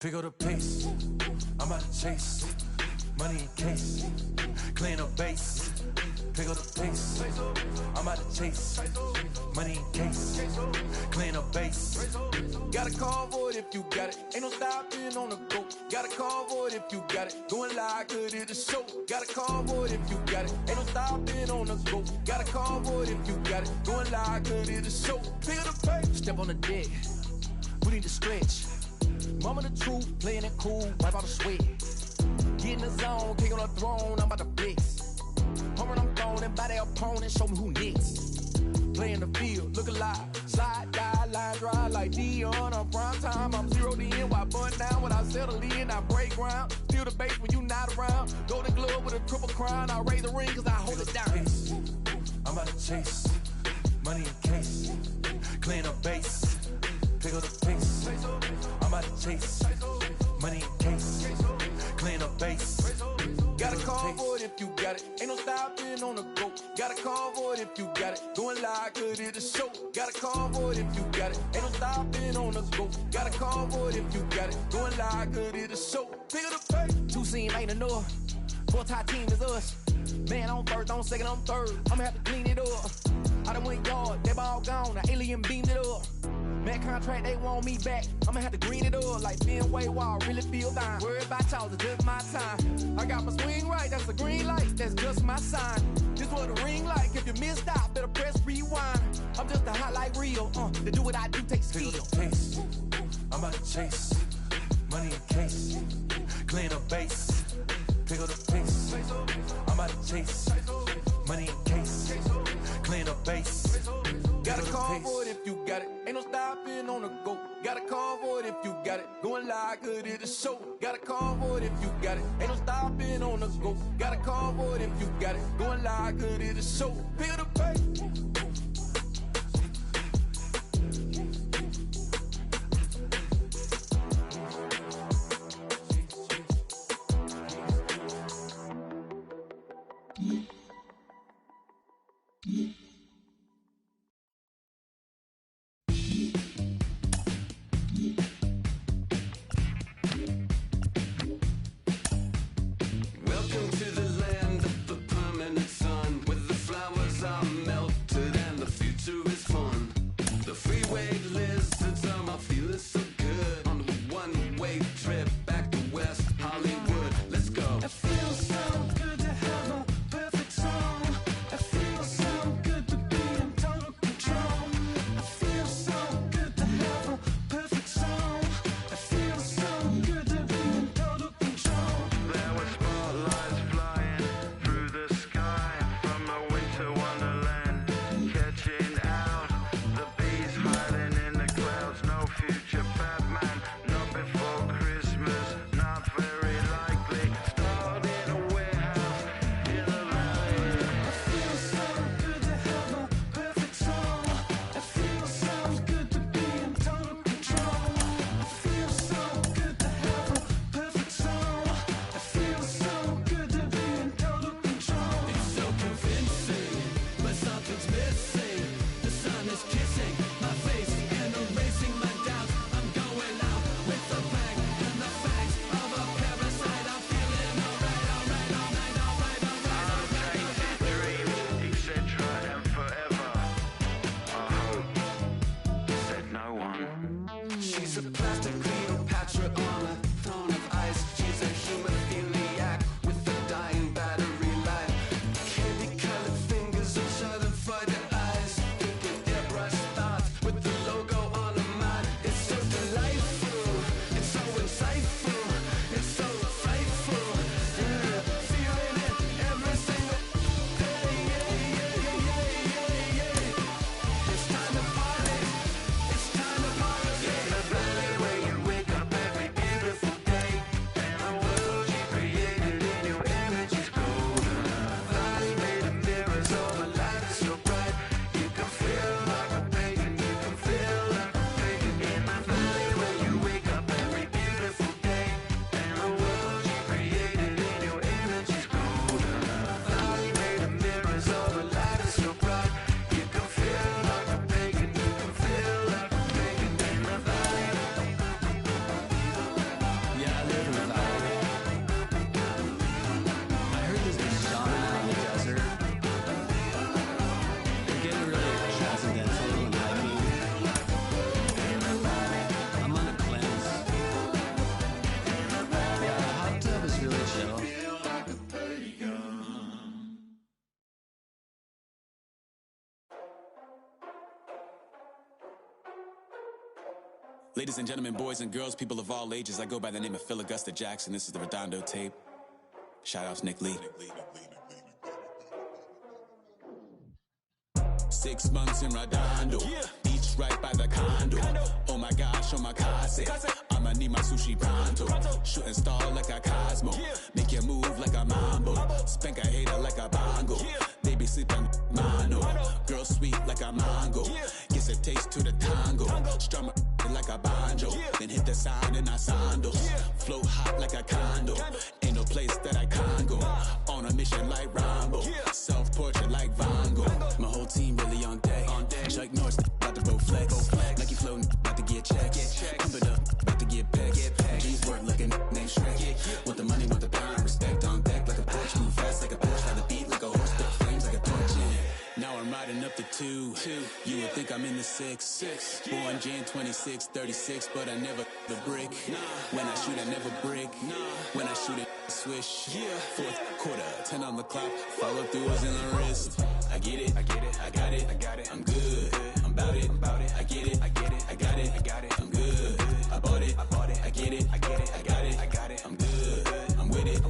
Pick up the pace, I'm about to chase. Money in case, clean up base. Pick up the pace, I'm about to chase. Money in case, clean up base. Got a convoy if you got it. Ain't no stopping on the go. Got a convoy if you got it. Going live, good at the show. Got a convoy if you got it. Ain't no stopping on the go. Got a convoy if you got it. Going live, good at the show. Pick up the pace. Step on the deck, we need to stretch. Mama the truth, playing it cool, wipe out the sweat. Get in the zone, king on the throne, I'm about to flex. Home run I'm throwing by their opponent, show me who next. Play in the field, look alive. Slide, die, line drive like Dion on prime time. I'm zeroed in while bun down when I settle in. I break ground, steal the base when you not around. Golden glove with a triple crown. I raise the ring cause I hold it down. I'm about to chase money in case, clean up base, pick up the pace. I'm about to chase money in case, clean up base. Got a call for it if you got it. Ain't no stopping on the go. Got a call for it if you got it. Going live, cause it a show. Got a call for it if you got it. Ain't no stopping on the go. Got a call for it if you got it. Going live, cause it a show. Pick up the pace. Two scene ain't enough. Four-tie team is us. Man on first, on second, on third. I'ma have to clean it up. I done went yard, they ball gone. The alien beamed it up. Man contract, they want me back. I'ma have to green it up like Fenway Wall. Really feel fine. Worry about y'all, it's just my time. I got my swing right, that's a green light. That's just my sign. This what a ring like. If you missed out, better press rewind. I'm just a hot like Rio. To do what I do takes skill. I'm about to chase money in case, clean up base, pick up the pace. I'm about to chase money in case, clean up base. Got a call for it if you got it. Ain't no stopping on the go. Got a call for it if you got it. Going live, good it a show. Got a call for it if you got it. Ain't no stopping on the go. Got a call for it if you got it. Going live, good it a show. Pick up the pace. Ladies and gentlemen, boys and girls, people of all ages, I go by the name of Phil Augusta Jackson. This is the Redondo Tape. Shout out to Nick Lee. 6 months in Redondo. Beach right by the condo. Oh my gosh, oh my casa. I'ma need my sushi pronto. Shooting star like a Cosmo. Make you move like a mambo. Spank a hater like a bongo. Baby sleeping mono. Girl sweet like a mango. Gets a taste to the tango. Strum like a banjo. Then hit the sign in our sandals. Float hot like a condo. Ain't no place that I can't go. On a mission like Rambo. Self-portrait like Van Gogh. My whole team really on deck. Chuck Norris about to go flex. Nike floating, about to get checks. Pump it up, about to get pecks. G's work looking name Shrek. Want the money, want the power, respect on deck like a Porsche. Move fast like a Porsche, ride the beat like a horse, but flames like a torch. Now I'm riding up the 2. You would think I'm in the 6. Born Jan 26, 36, but I never the brick. When I shoot, I never break. When I shoot it, swish. Fourth quarter, 10 on the clock. Follow through is in the wrist. I get it, I got it, I'm good. I'm about it, I get it, I got it, I'm good. I bought it, I get it, I got it, I'm good. I'm with it,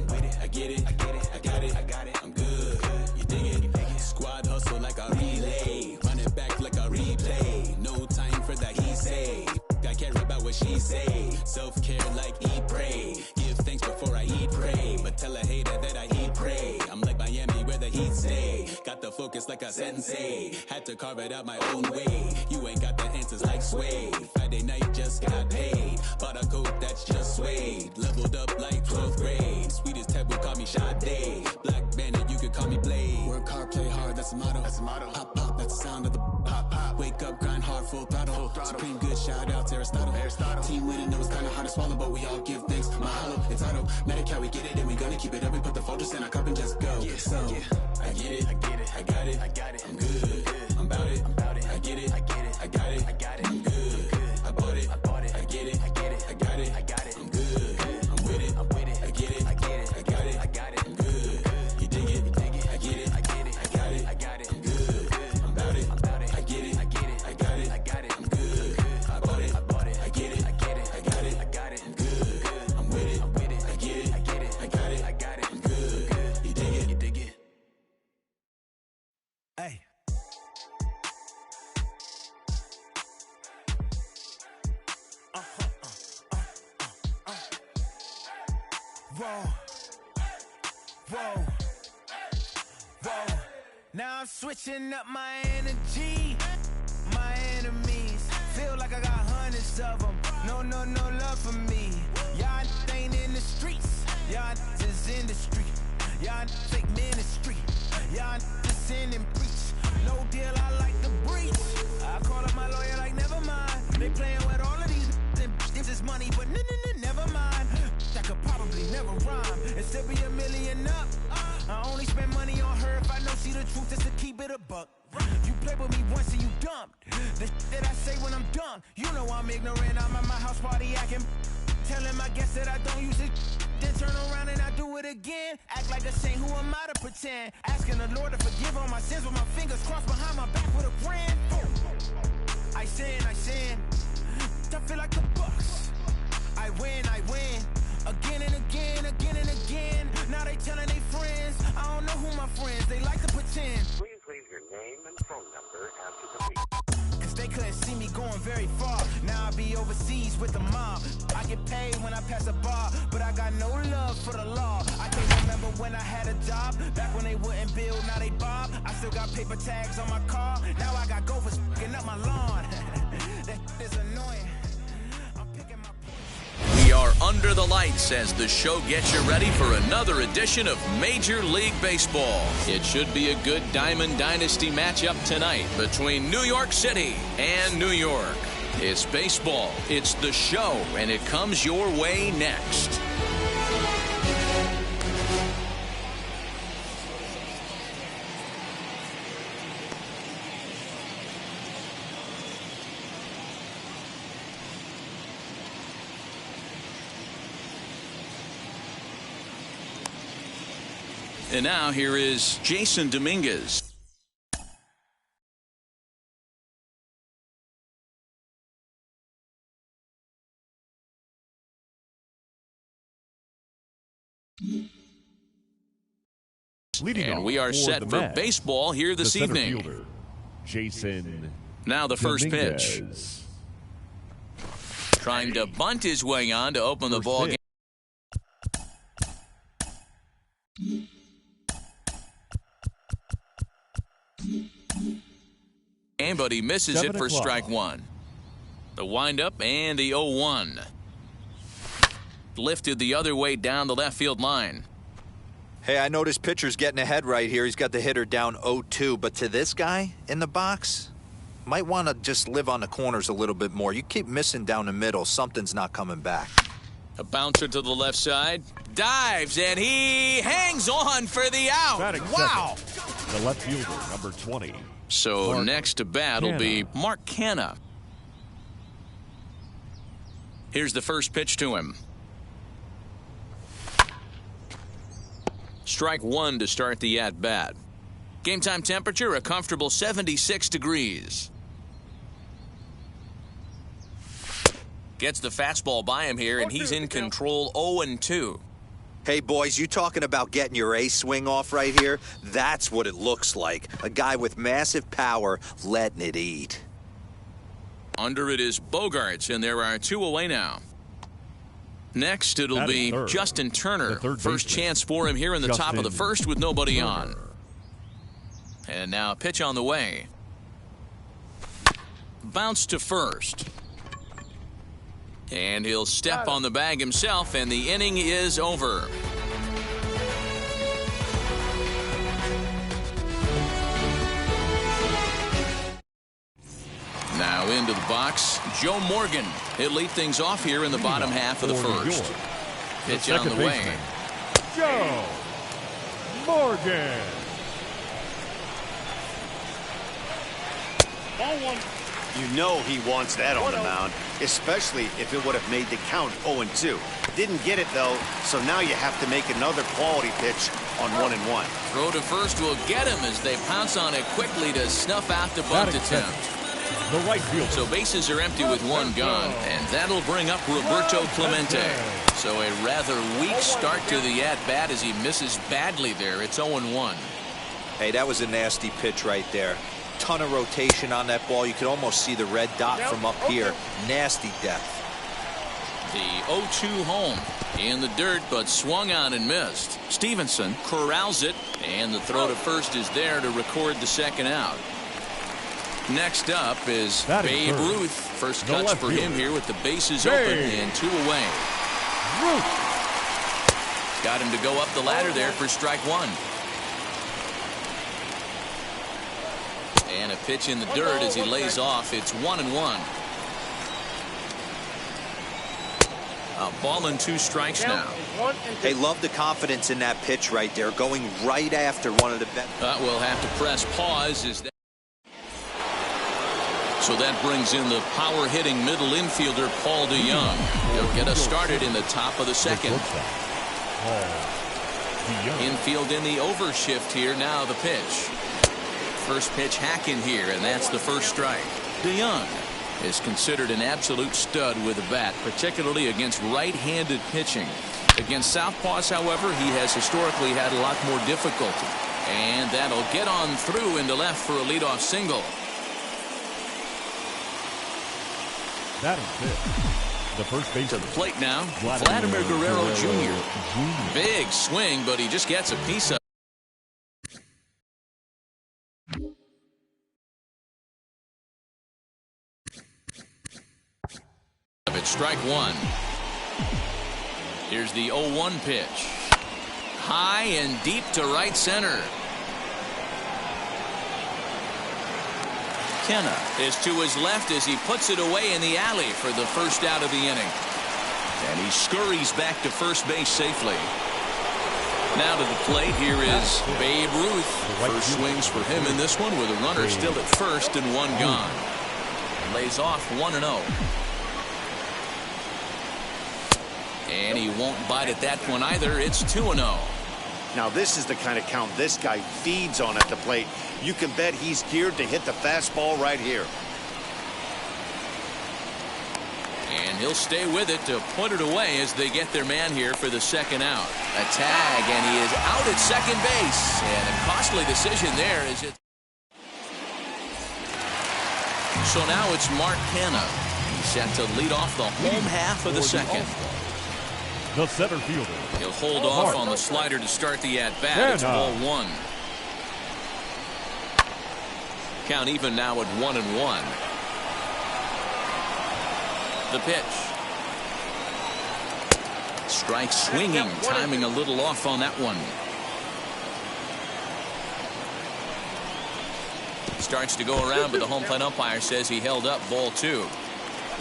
I get it, I got it, I'm good. You dig it? Squad hustle like a relay. Run it back like a replay. No time for that he say. I care about what she say. Self-care like eat, pray. Give thanks before I eat, pray. But tell a hater that I eat, pray. I'm like Miami where the heat stay. Got the focus like a sensei. Had to carve it out my own way. You ain't got the answers like Sway. Friday night just got paid. Bought a coat that's just suede. Leveled up like 12th grade. Sweetest taboo, call me Sade. Black Bandit, you could call me Blade. Work hard, play hard, that's the motto. Pop, pop, that's the sound of the pop, pop. Wake up, grind hard, full throttle. Supreme good, shout out to Aristotle. Team winning, know it's kinda hard to swallow, but we all give thanks. Mahalo, it's automatic how we get it, and we gonna keep it up. We put the focus in our cup and just go. So, I get it, I got it, I'm good. I'm about it, I get it, I got it, I'm good. I bought it, I get it, I got it, I'm good. I'm with it, I get it, I got it, I'm good. You dig it, I get it, I got it, I'm good. I'm about it, I get it, I got it, I'm good. I bought it, I get it, I got it, I'm good. I'm with it, I get it, I got it, I'm good. You dig it? Hey. Whoa. Now I'm switching up my energy. My enemies feel like I got hundreds of them. No love for me. Y'all ain't in the streets. Y'all is in the street. Y'all fake ministry. Y'all just sin and preach. No deal, I like the breach. I call up my lawyer like never mind. They playing with all of these and this is money, but never mind. I could probably never rhyme and still be $1 million up. I only spend money on her if I know she the truth, just to keep it a buck. You play with me once and you dumped. The that I say when I'm done, you know I'm ignorant. I'm at my house party acting, telling my guests that I don't use it. Then turn around and I do it again. Act like a saint, who am I to pretend? Asking the Lord to forgive all my sins with my fingers crossed behind my back with a grin. I sin. I feel like the Bucks. I win. Again and again. Now they telling they friends. I don't know who my friends, they like to pretend. Please leave your name and phone number after the beep. Cause they couldn't see me going very far. Now I be overseas with the mob. I get paid when I pass a bar, but I got no love for the law. I can't remember when I had a job. Back when they wouldn't build, now they bob. I still got paper tags on my car. Now I got gophers f***ing up my lawn. That is annoying. We are under the lights as the show gets you ready for another edition of Major League Baseball. It should be a good Diamond Dynasty matchup tonight between New York City and New York. It's baseball, it's the show, and it comes your way next. And now here is Jason Dominguez. Leading and we are set for baseball here this evening. Fielder, Jason. Now the first pitch. Dominguez. Trying to bunt his way on to open the ball game. But he misses it for strike one. The windup and the 0-1. Lifted the other way down the left field line. Hey, I noticed pitcher's getting ahead right here. He's got the hitter down 0-2. But to this guy in the box, might want to just live on the corners a little bit more. You keep missing down the middle, something's not coming back. A bouncer to the left side. Dives, and he hangs on for the out. Wow. The left fielder, number 20. So Mark next to bat will be Mark Canha. Here's the first pitch to him. Strike one to start the at-bat. Game time temperature, a comfortable 76 degrees. Gets the fastball by him here, and he's in control 0-2. Hey, boys, you talking about getting your ace swing off right here? That's what it looks like. A guy with massive power letting it eat. Under it is Bogaerts, and there are two away now. Next, it'll be Justin Turner. First chance for him here in the top of the first with nobody on. And now a pitch on the way. Bounce to first. And he'll step on the bag himself, and the inning is over. Now into the box, Joe Morgan. He'll lead things off here in the bottom half of the first. Pitch on the way. Joe Morgan. You know he wants that on the mound, especially if it would have made the count 0-2. Didn't get it, though, so now you have to make another quality pitch on 1-1. Throw to first will get him as they pounce on it quickly to snuff out the bunt attempt. The right field. So bases are empty with one gone, and that'll bring up Roberto Clemente. So a rather weak start to the at-bat as he misses badly there. It's 0-1. Hey, that was a nasty pitch right there. Ton of rotation on that ball. You could almost see the red dot from up here. Nasty depth. The 0-2 home in the dirt, but swung on and missed. Stevenson corrals it, and the throw to first is there to record the second out. Next up is Babe Ruth. First touch for him here with the bases open and two away. Got him to go up the ladder there for strike one. And a pitch in the dirt as he lays off. It's 1-1. A ball and two strikes now. Hey, love the confidence in that pitch right there, going right after one of the best. We'll have to press pause. So that brings in the power-hitting middle infielder, Paul DeJong. He'll get us started in the top of the second. Infield in the overshift here. Now the pitch. First pitch hack in here, and that's the first strike. DeJong is considered an absolute stud with a bat, particularly against right-handed pitching. Against southpaws, however, he has historically had a lot more difficulty. And that'll get on through into left for a leadoff single. Batting fifth. The first base to the plate now, Vladimir Guerrero Jr. Big swing, but he just gets a piece of it. Strike one. Here's the 0-1 pitch. High and deep to right center. Canha is to his left as he puts it away in the alley for the first out of the inning. And he scurries back to first base safely. Now to the plate, here is Babe Ruth. First swings for him in this one with a runner still at first and one gone. Lays off 1-0. And he won't bite at that one either. It's 2-0. Now this is the kind of count this guy feeds on at the plate. You can bet he's geared to hit the fastball right here. And he'll stay with it to put it away as they get their man here for the second out. A tag, and he is out at second base. And a costly decision there as it. So now it's Mark Canha. He's set to lead off the home half of the second. The center fielder. He'll hold off on the slider to start the at-bat. It's ball 1. Count even now at 1-1. The pitch. Strike swinging. Timing a little off on that one. Starts to go around, but the home plate umpire says he held up. Ball 2.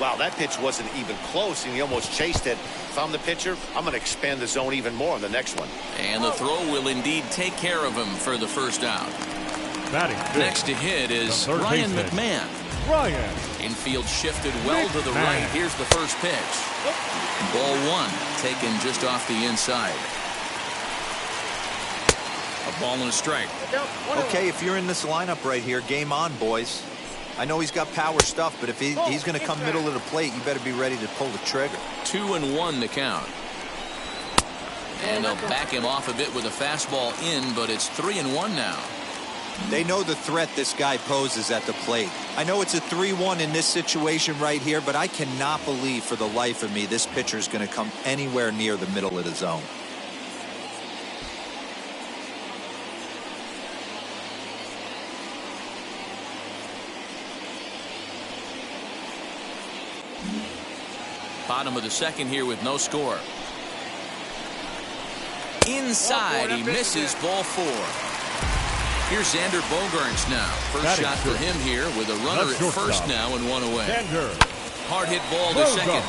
Wow, that pitch wasn't even close, and he almost chased it. If I'm the pitcher, I'm going to expand the zone even more on the next one. And the throw will indeed take care of him for the first out. Batting next to hit is Ryan McMahon. Ryan. Infield shifted well to the right. Here's the first pitch. Ball 1, taken just off the inside. A ball and a strike. Okay, if you're in this lineup right here, game on, boys. I know he's got power stuff, but if he's going to come middle of the plate, you better be ready to pull the trigger. 2-1 to count. And they'll back him off a bit with a fastball in, but it's 3-1 now. They know the threat this guy poses at the plate. I know it's a 3-1 in this situation right here, but I cannot believe for the life of me this pitcher is going to come anywhere near the middle of the zone. Bottom of the second here with no score. Inside, he misses. Ball 4. Here's Xander Bogaerts now. First shot for him here with a runner at first now and 1 away. Hard hit ball to second.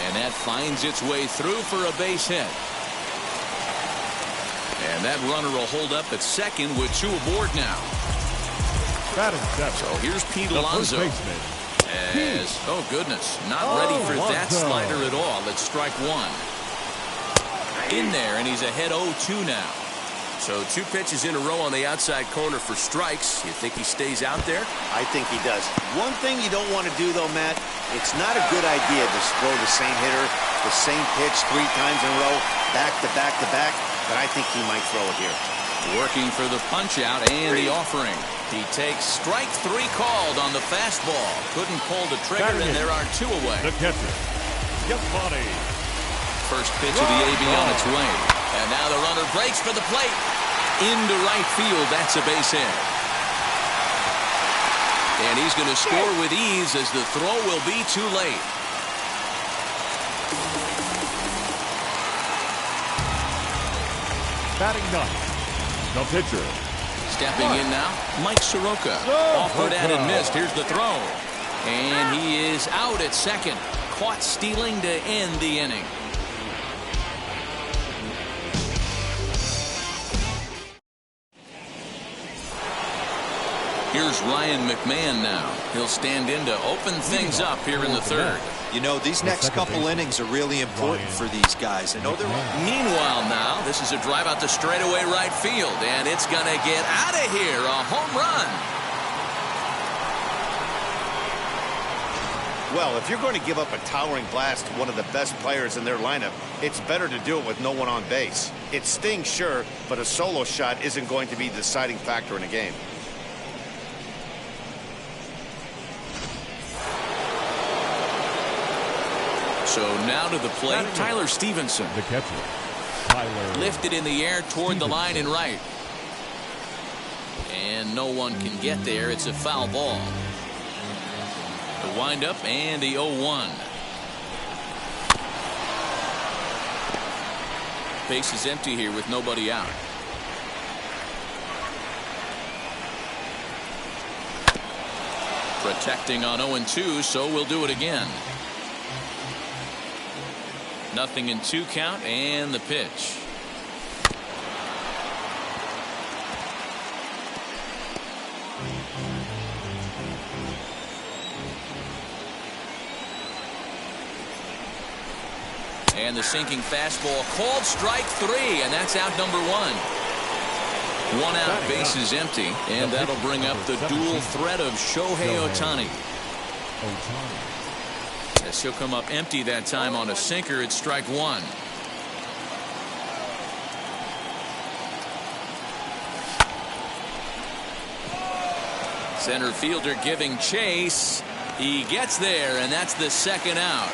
And that finds its way through for a base hit. And that runner will hold up at second with 2 aboard now. So here's Pete Alonso. Oh goodness, not ready for that slider at all. It's strike 1. In there, and he's ahead 0-2 now. So 2 pitches in a row on the outside corner for strikes. You think he stays out there? I think he does. One thing you don't want to do, though, Matt, it's not a good idea to throw the same hitter, the same pitch 3 times in a row, back to back to back, but I think he might throw it here. Working for the punch out and the offering. He takes strike 3 called on the fastball. Couldn't pull the trigger, and there are 2 away. The catcher, Giamatti. First pitch of the AB on its way. And now the runner breaks for the plate. Into right field. That's a base hit. And he's going to score with ease as the throw will be too late. Batting 9th, the pitcher. Stepping in now, Mike Soroka. Offered and missed. Here's the throw. And he is out at second. Caught stealing to end the inning. Here's Ryan McMahon now. He'll stand in to open things up here in the 3rd. You know, these next couple innings are really important for these guys. I know they're. Meanwhile now, this is a drive out to straightaway right field, and it's going to get out of here. A home run. Well, if you're going to give up a towering blast to one of the best players in their lineup, it's better to do it with no one on base. It stings, sure, but a solo shot isn't going to be the deciding factor in a game. So now to the plate, Tyler Stevenson. The catcher, Tyler. Lifted in the air toward the line and right. And no one can get there. It's a foul ball. The windup and the 0-1. Base is empty here with nobody out. Protecting on 0-2, so we'll do it again. Nothing in 2 count, and the pitch. And the sinking fastball called strike 3, and that's out number 1. 1 out, base is empty, and that'll bring up the dual threat of Shohei Ohtani. As he'll come up empty that time on a sinker, it's strike 1. Center fielder giving chase. He gets there, and that's the second out.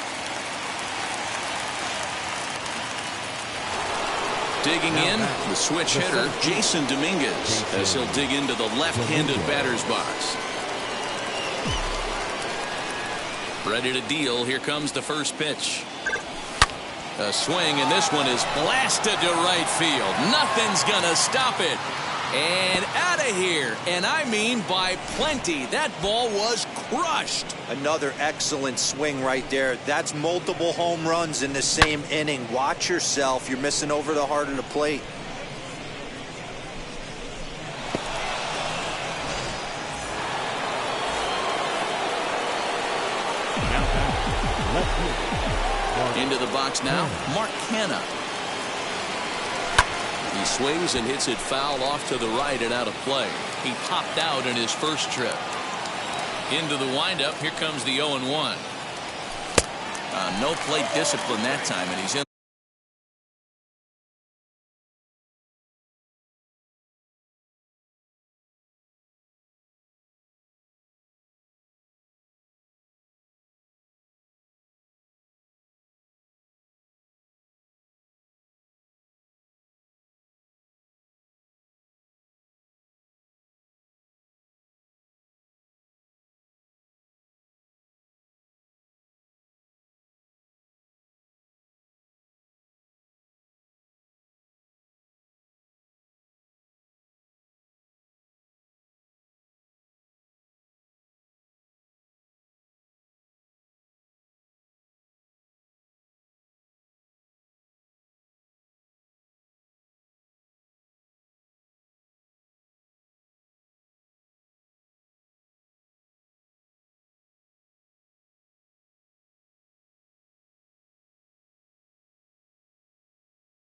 Digging in, the switch hitter, Jason Dominguez, as he'll dig into the left-handed batter's box. Ready to deal. Here comes the first pitch. A swing, and this one is blasted to right field. Nothing's gonna stop it. And out of here. And I mean by plenty. That ball was crushed. Another excellent swing right there. That's multiple home runs in the same inning. Watch yourself. You're missing over the heart of the plate. Into the box now, Mark Canha. He swings and hits it foul off to the right and out of play. He popped out in his first trip. Into the windup. Here comes the 0-1. No plate discipline that time, and he's in.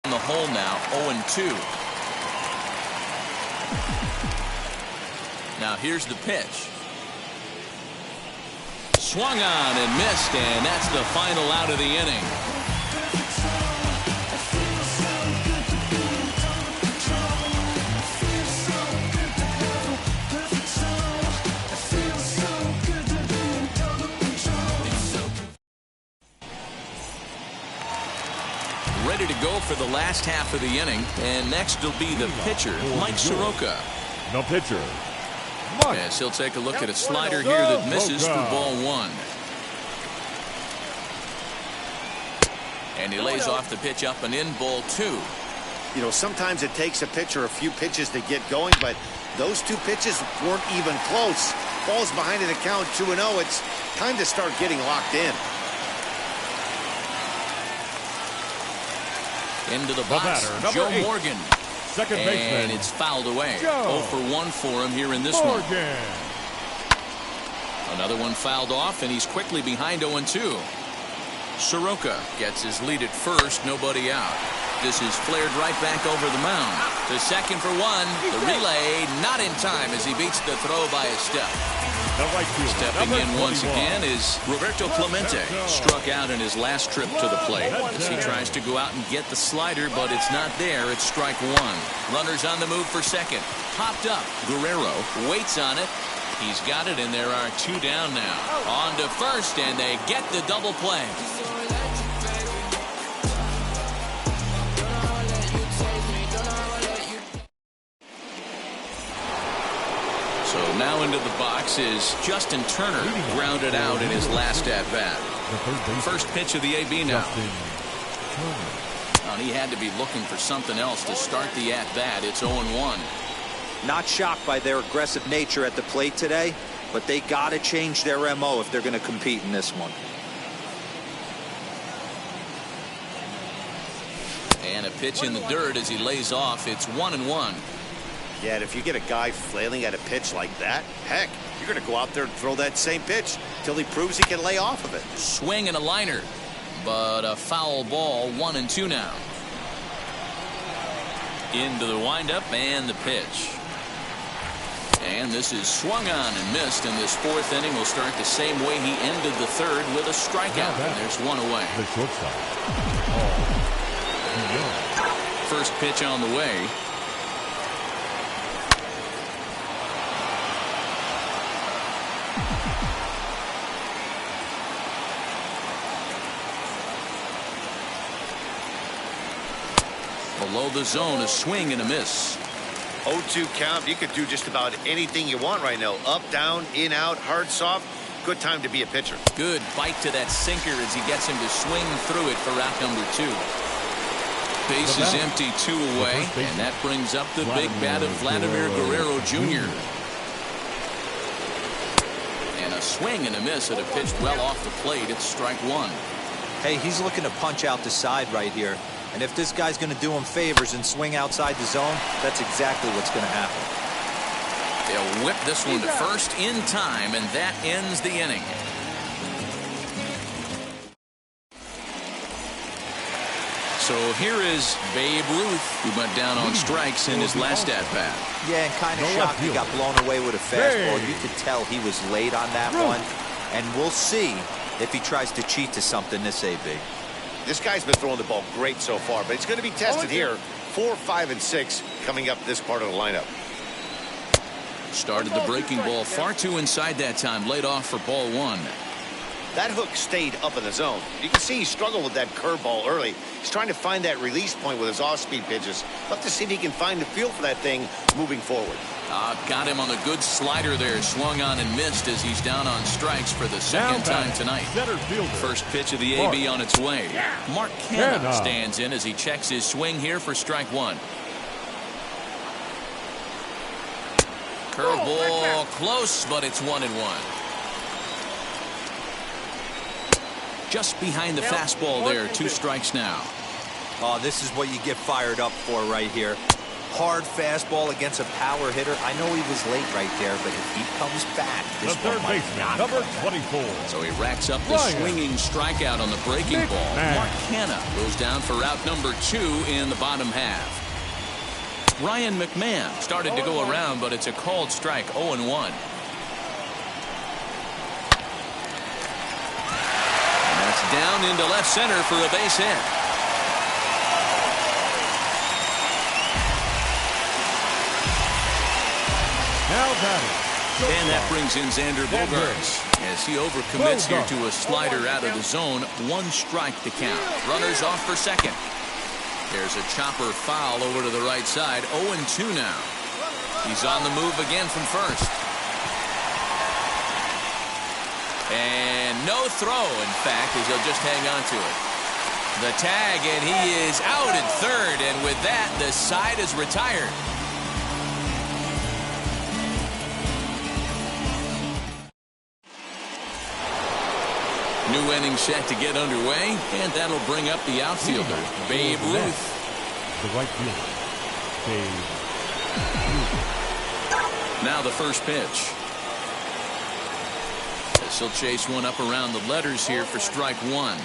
The hole now, 0-2. Now here's the pitch. Swung on and missed, and that's the final out of the inning. Ready to go for the last half of the inning, and next will be the pitcher, Mike Soroka. The pitcher, Mike. Yes, he'll take a look at a slider here that misses for ball one. And he lays off the pitch up and in, ball two. You know, sometimes it takes a pitcher a few pitches to get going, but those two pitches weren't even close. Ball's behind in the count 2-0. It's time to start getting locked in. Into the box, Joe Morgan. Second baseman. And it's fouled away. 0-for-1 for him here in this one. Another one fouled off, and he's quickly behind 0-2. Soroka gets his lead at first, nobody out. This is flared right back over the mound. To second for one. The relay not in time as he beats the throw by a step. Stepping in once again is Roberto Clemente. Struck out in his last trip to the plate as he tries to go out and get the slider, but it's not there. It's strike one. Runners on the move for second. Popped up. Guerrero waits on it. He's got it, and there are two down now. On to first, and they get the double play. So now into the box is Justin Turner, grounded out in his last at-bat. First pitch of the AB now. Well, he had to be looking for something else to start the at-bat. It's 0-1. Not shocked by their aggressive nature at the plate today, but they got to change their MO if they're going to compete in this one. And a pitch in the dirt as he lays off. It's 1-1. Yeah, and if you get a guy flailing at a pitch like that, heck, you're going to go out there and throw that same pitch till he proves he can lay off of it. Swing and a liner, but a foul ball. 1-2 now. Into the windup and the pitch. And this is swung on and missed, and this fourth inning will start the same way he ended the third with a strikeout. And there's one away. The shortstop. First pitch on the way. Below the zone, a swing and a miss. 0-2 count. You could do just about anything you want right now. Up, down, in, out, hard, soft. Good time to be a pitcher. Good bite to that sinker as he gets him to swing through it for out number 2. Base is empty, 2 away, and that brings up the big bat of Vladimir Guerrero Jr. And a swing and a miss that have pitched well off the plate. It's strike 1. Hey, he's looking to punch out the side right here. And if this guy's going to do him favors and swing outside the zone, that's exactly what's going to happen. They'll whip this one to first in time, and that ends the inning. So here is Babe Ruth, who went down on strikes in his last at-bat. Yeah, and kind of shocked he got blown away with a fastball. You could tell he was late on that one. And we'll see if he tries to cheat to something this AB. This guy's been throwing the ball great so far, but it's going to be tested here. 4, 5, and 6 coming up this part of the lineup. Started the breaking ball far too inside that time. Laid off for ball 1. That hook stayed up in the zone. You can see he struggled with that curveball early. He's trying to find that release point with his off-speed pitches. Love to see if he can find the feel for that thing moving forward. Got him on the good slider there. Swung on and missed as he's down on strikes for the second time tonight. First pitch of the AB on its way. Mark Canha stands in as he checks his swing here for strike 1. Curveball close, but it's 1-1. Just behind the fastball there. 2 strikes now. Oh, this is what you get fired up for right here. Hard fastball against a power hitter. I know he was late right there, but if he comes back, this the third baseman, number 24. So he racks up the swinging strikeout on the breaking ball. Mark Canha goes down for out number 2 in the bottom half. Ryan McMahon started to go around, but it's a called strike. 0-1. Down into left center for a base hit. Now batting. And that brings in Xander Bogaerts as he overcommits here to a slider out of the zone. 1 strike to count. Runners off for second. There's a chopper foul over to the right side. 0-2 now. He's on the move again from first. And no throw, in fact, as he'll just hang on to it. The tag, and he is out at third, and with that, the side is retired. New inning set to get underway, and that'll bring up the outfielder, Babe Ruth. The right fielder, Babe Ruth. Now the first pitch. He'll chase one up around the letters here for strike 1.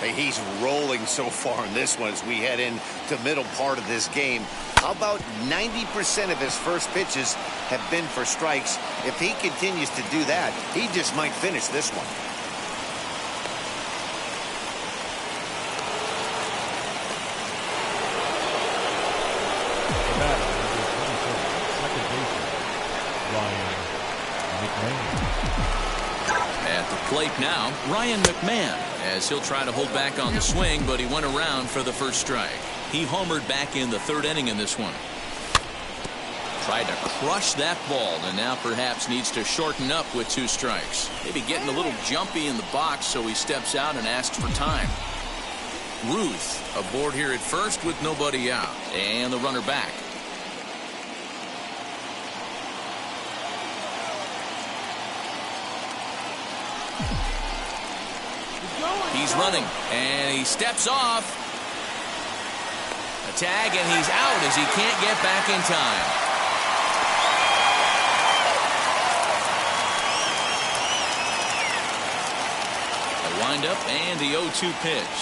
Hey, he's rolling so far in this one as we head into the middle part of this game. How about 90% of his first pitches have been for strikes? If he continues to do that, he just might finish this one. Plate now, Ryan McMahon, as he'll try to hold back on the swing, but he went around for the first strike. He homered back in the 3rd inning in this one. Tried to crush that ball, and now perhaps needs to shorten up with 2 strikes. Maybe getting a little jumpy in the box, so he steps out and asks for time. Ruth aboard here at first with nobody out, and the runner back. He's running, and he steps off. A tag, and he's out as he can't get back in time. A windup and the 0-2 pitch.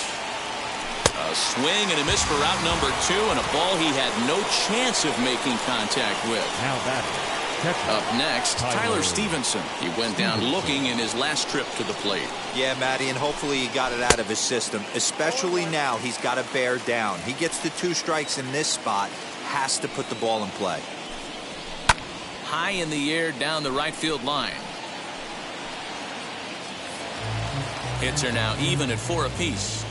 A swing and a miss for out number 2, and a ball he had no chance of making contact with. Now batting. Up next, Tyler Stevenson. He went down looking in his last trip to the plate. Yeah, Matty, and hopefully he got it out of his system. Especially now, he's got to bear down. He gets the 2 strikes in this spot, has to put the ball in play. High in the air down the right field line. Hits are now even at 4 apiece.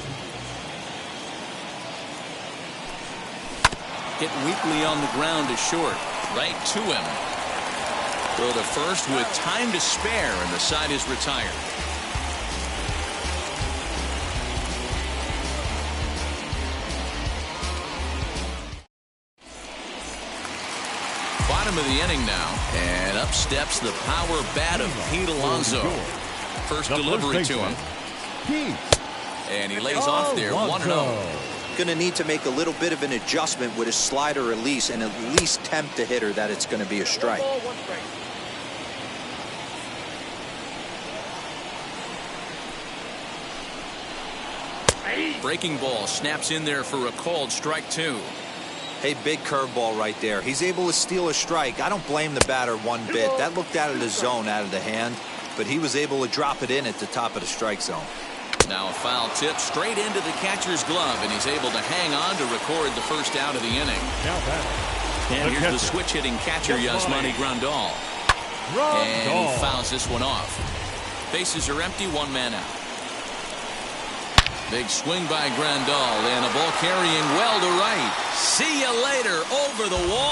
Hit weakly on the ground to short. Right to him. Throw to first with time to spare, and the side is retired. Bottom of the inning now, and up steps the power bat of Pete Alonso. First delivery to him. And he lays off there, 1-0. Going to need to make a little bit of an adjustment with his slider release and at least tempt the hitter that it's going to be a strike. Breaking ball snaps in there for a called strike 2. Hey, big curveball right there. He's able to steal a strike. I don't blame the batter one bit. That looked out of the zone, out of the hand, but he was able to drop it in at the top of the strike zone. Now a foul tip straight into the catcher's glove, and he's able to hang on to record the first out of the inning. And here's the switch-hitting catcher, Yasmani Grandal. And he fouls this one off. Bases are empty, one man out. Big swing by Grandal, and a ball carrying well to right. See you later, over the wall.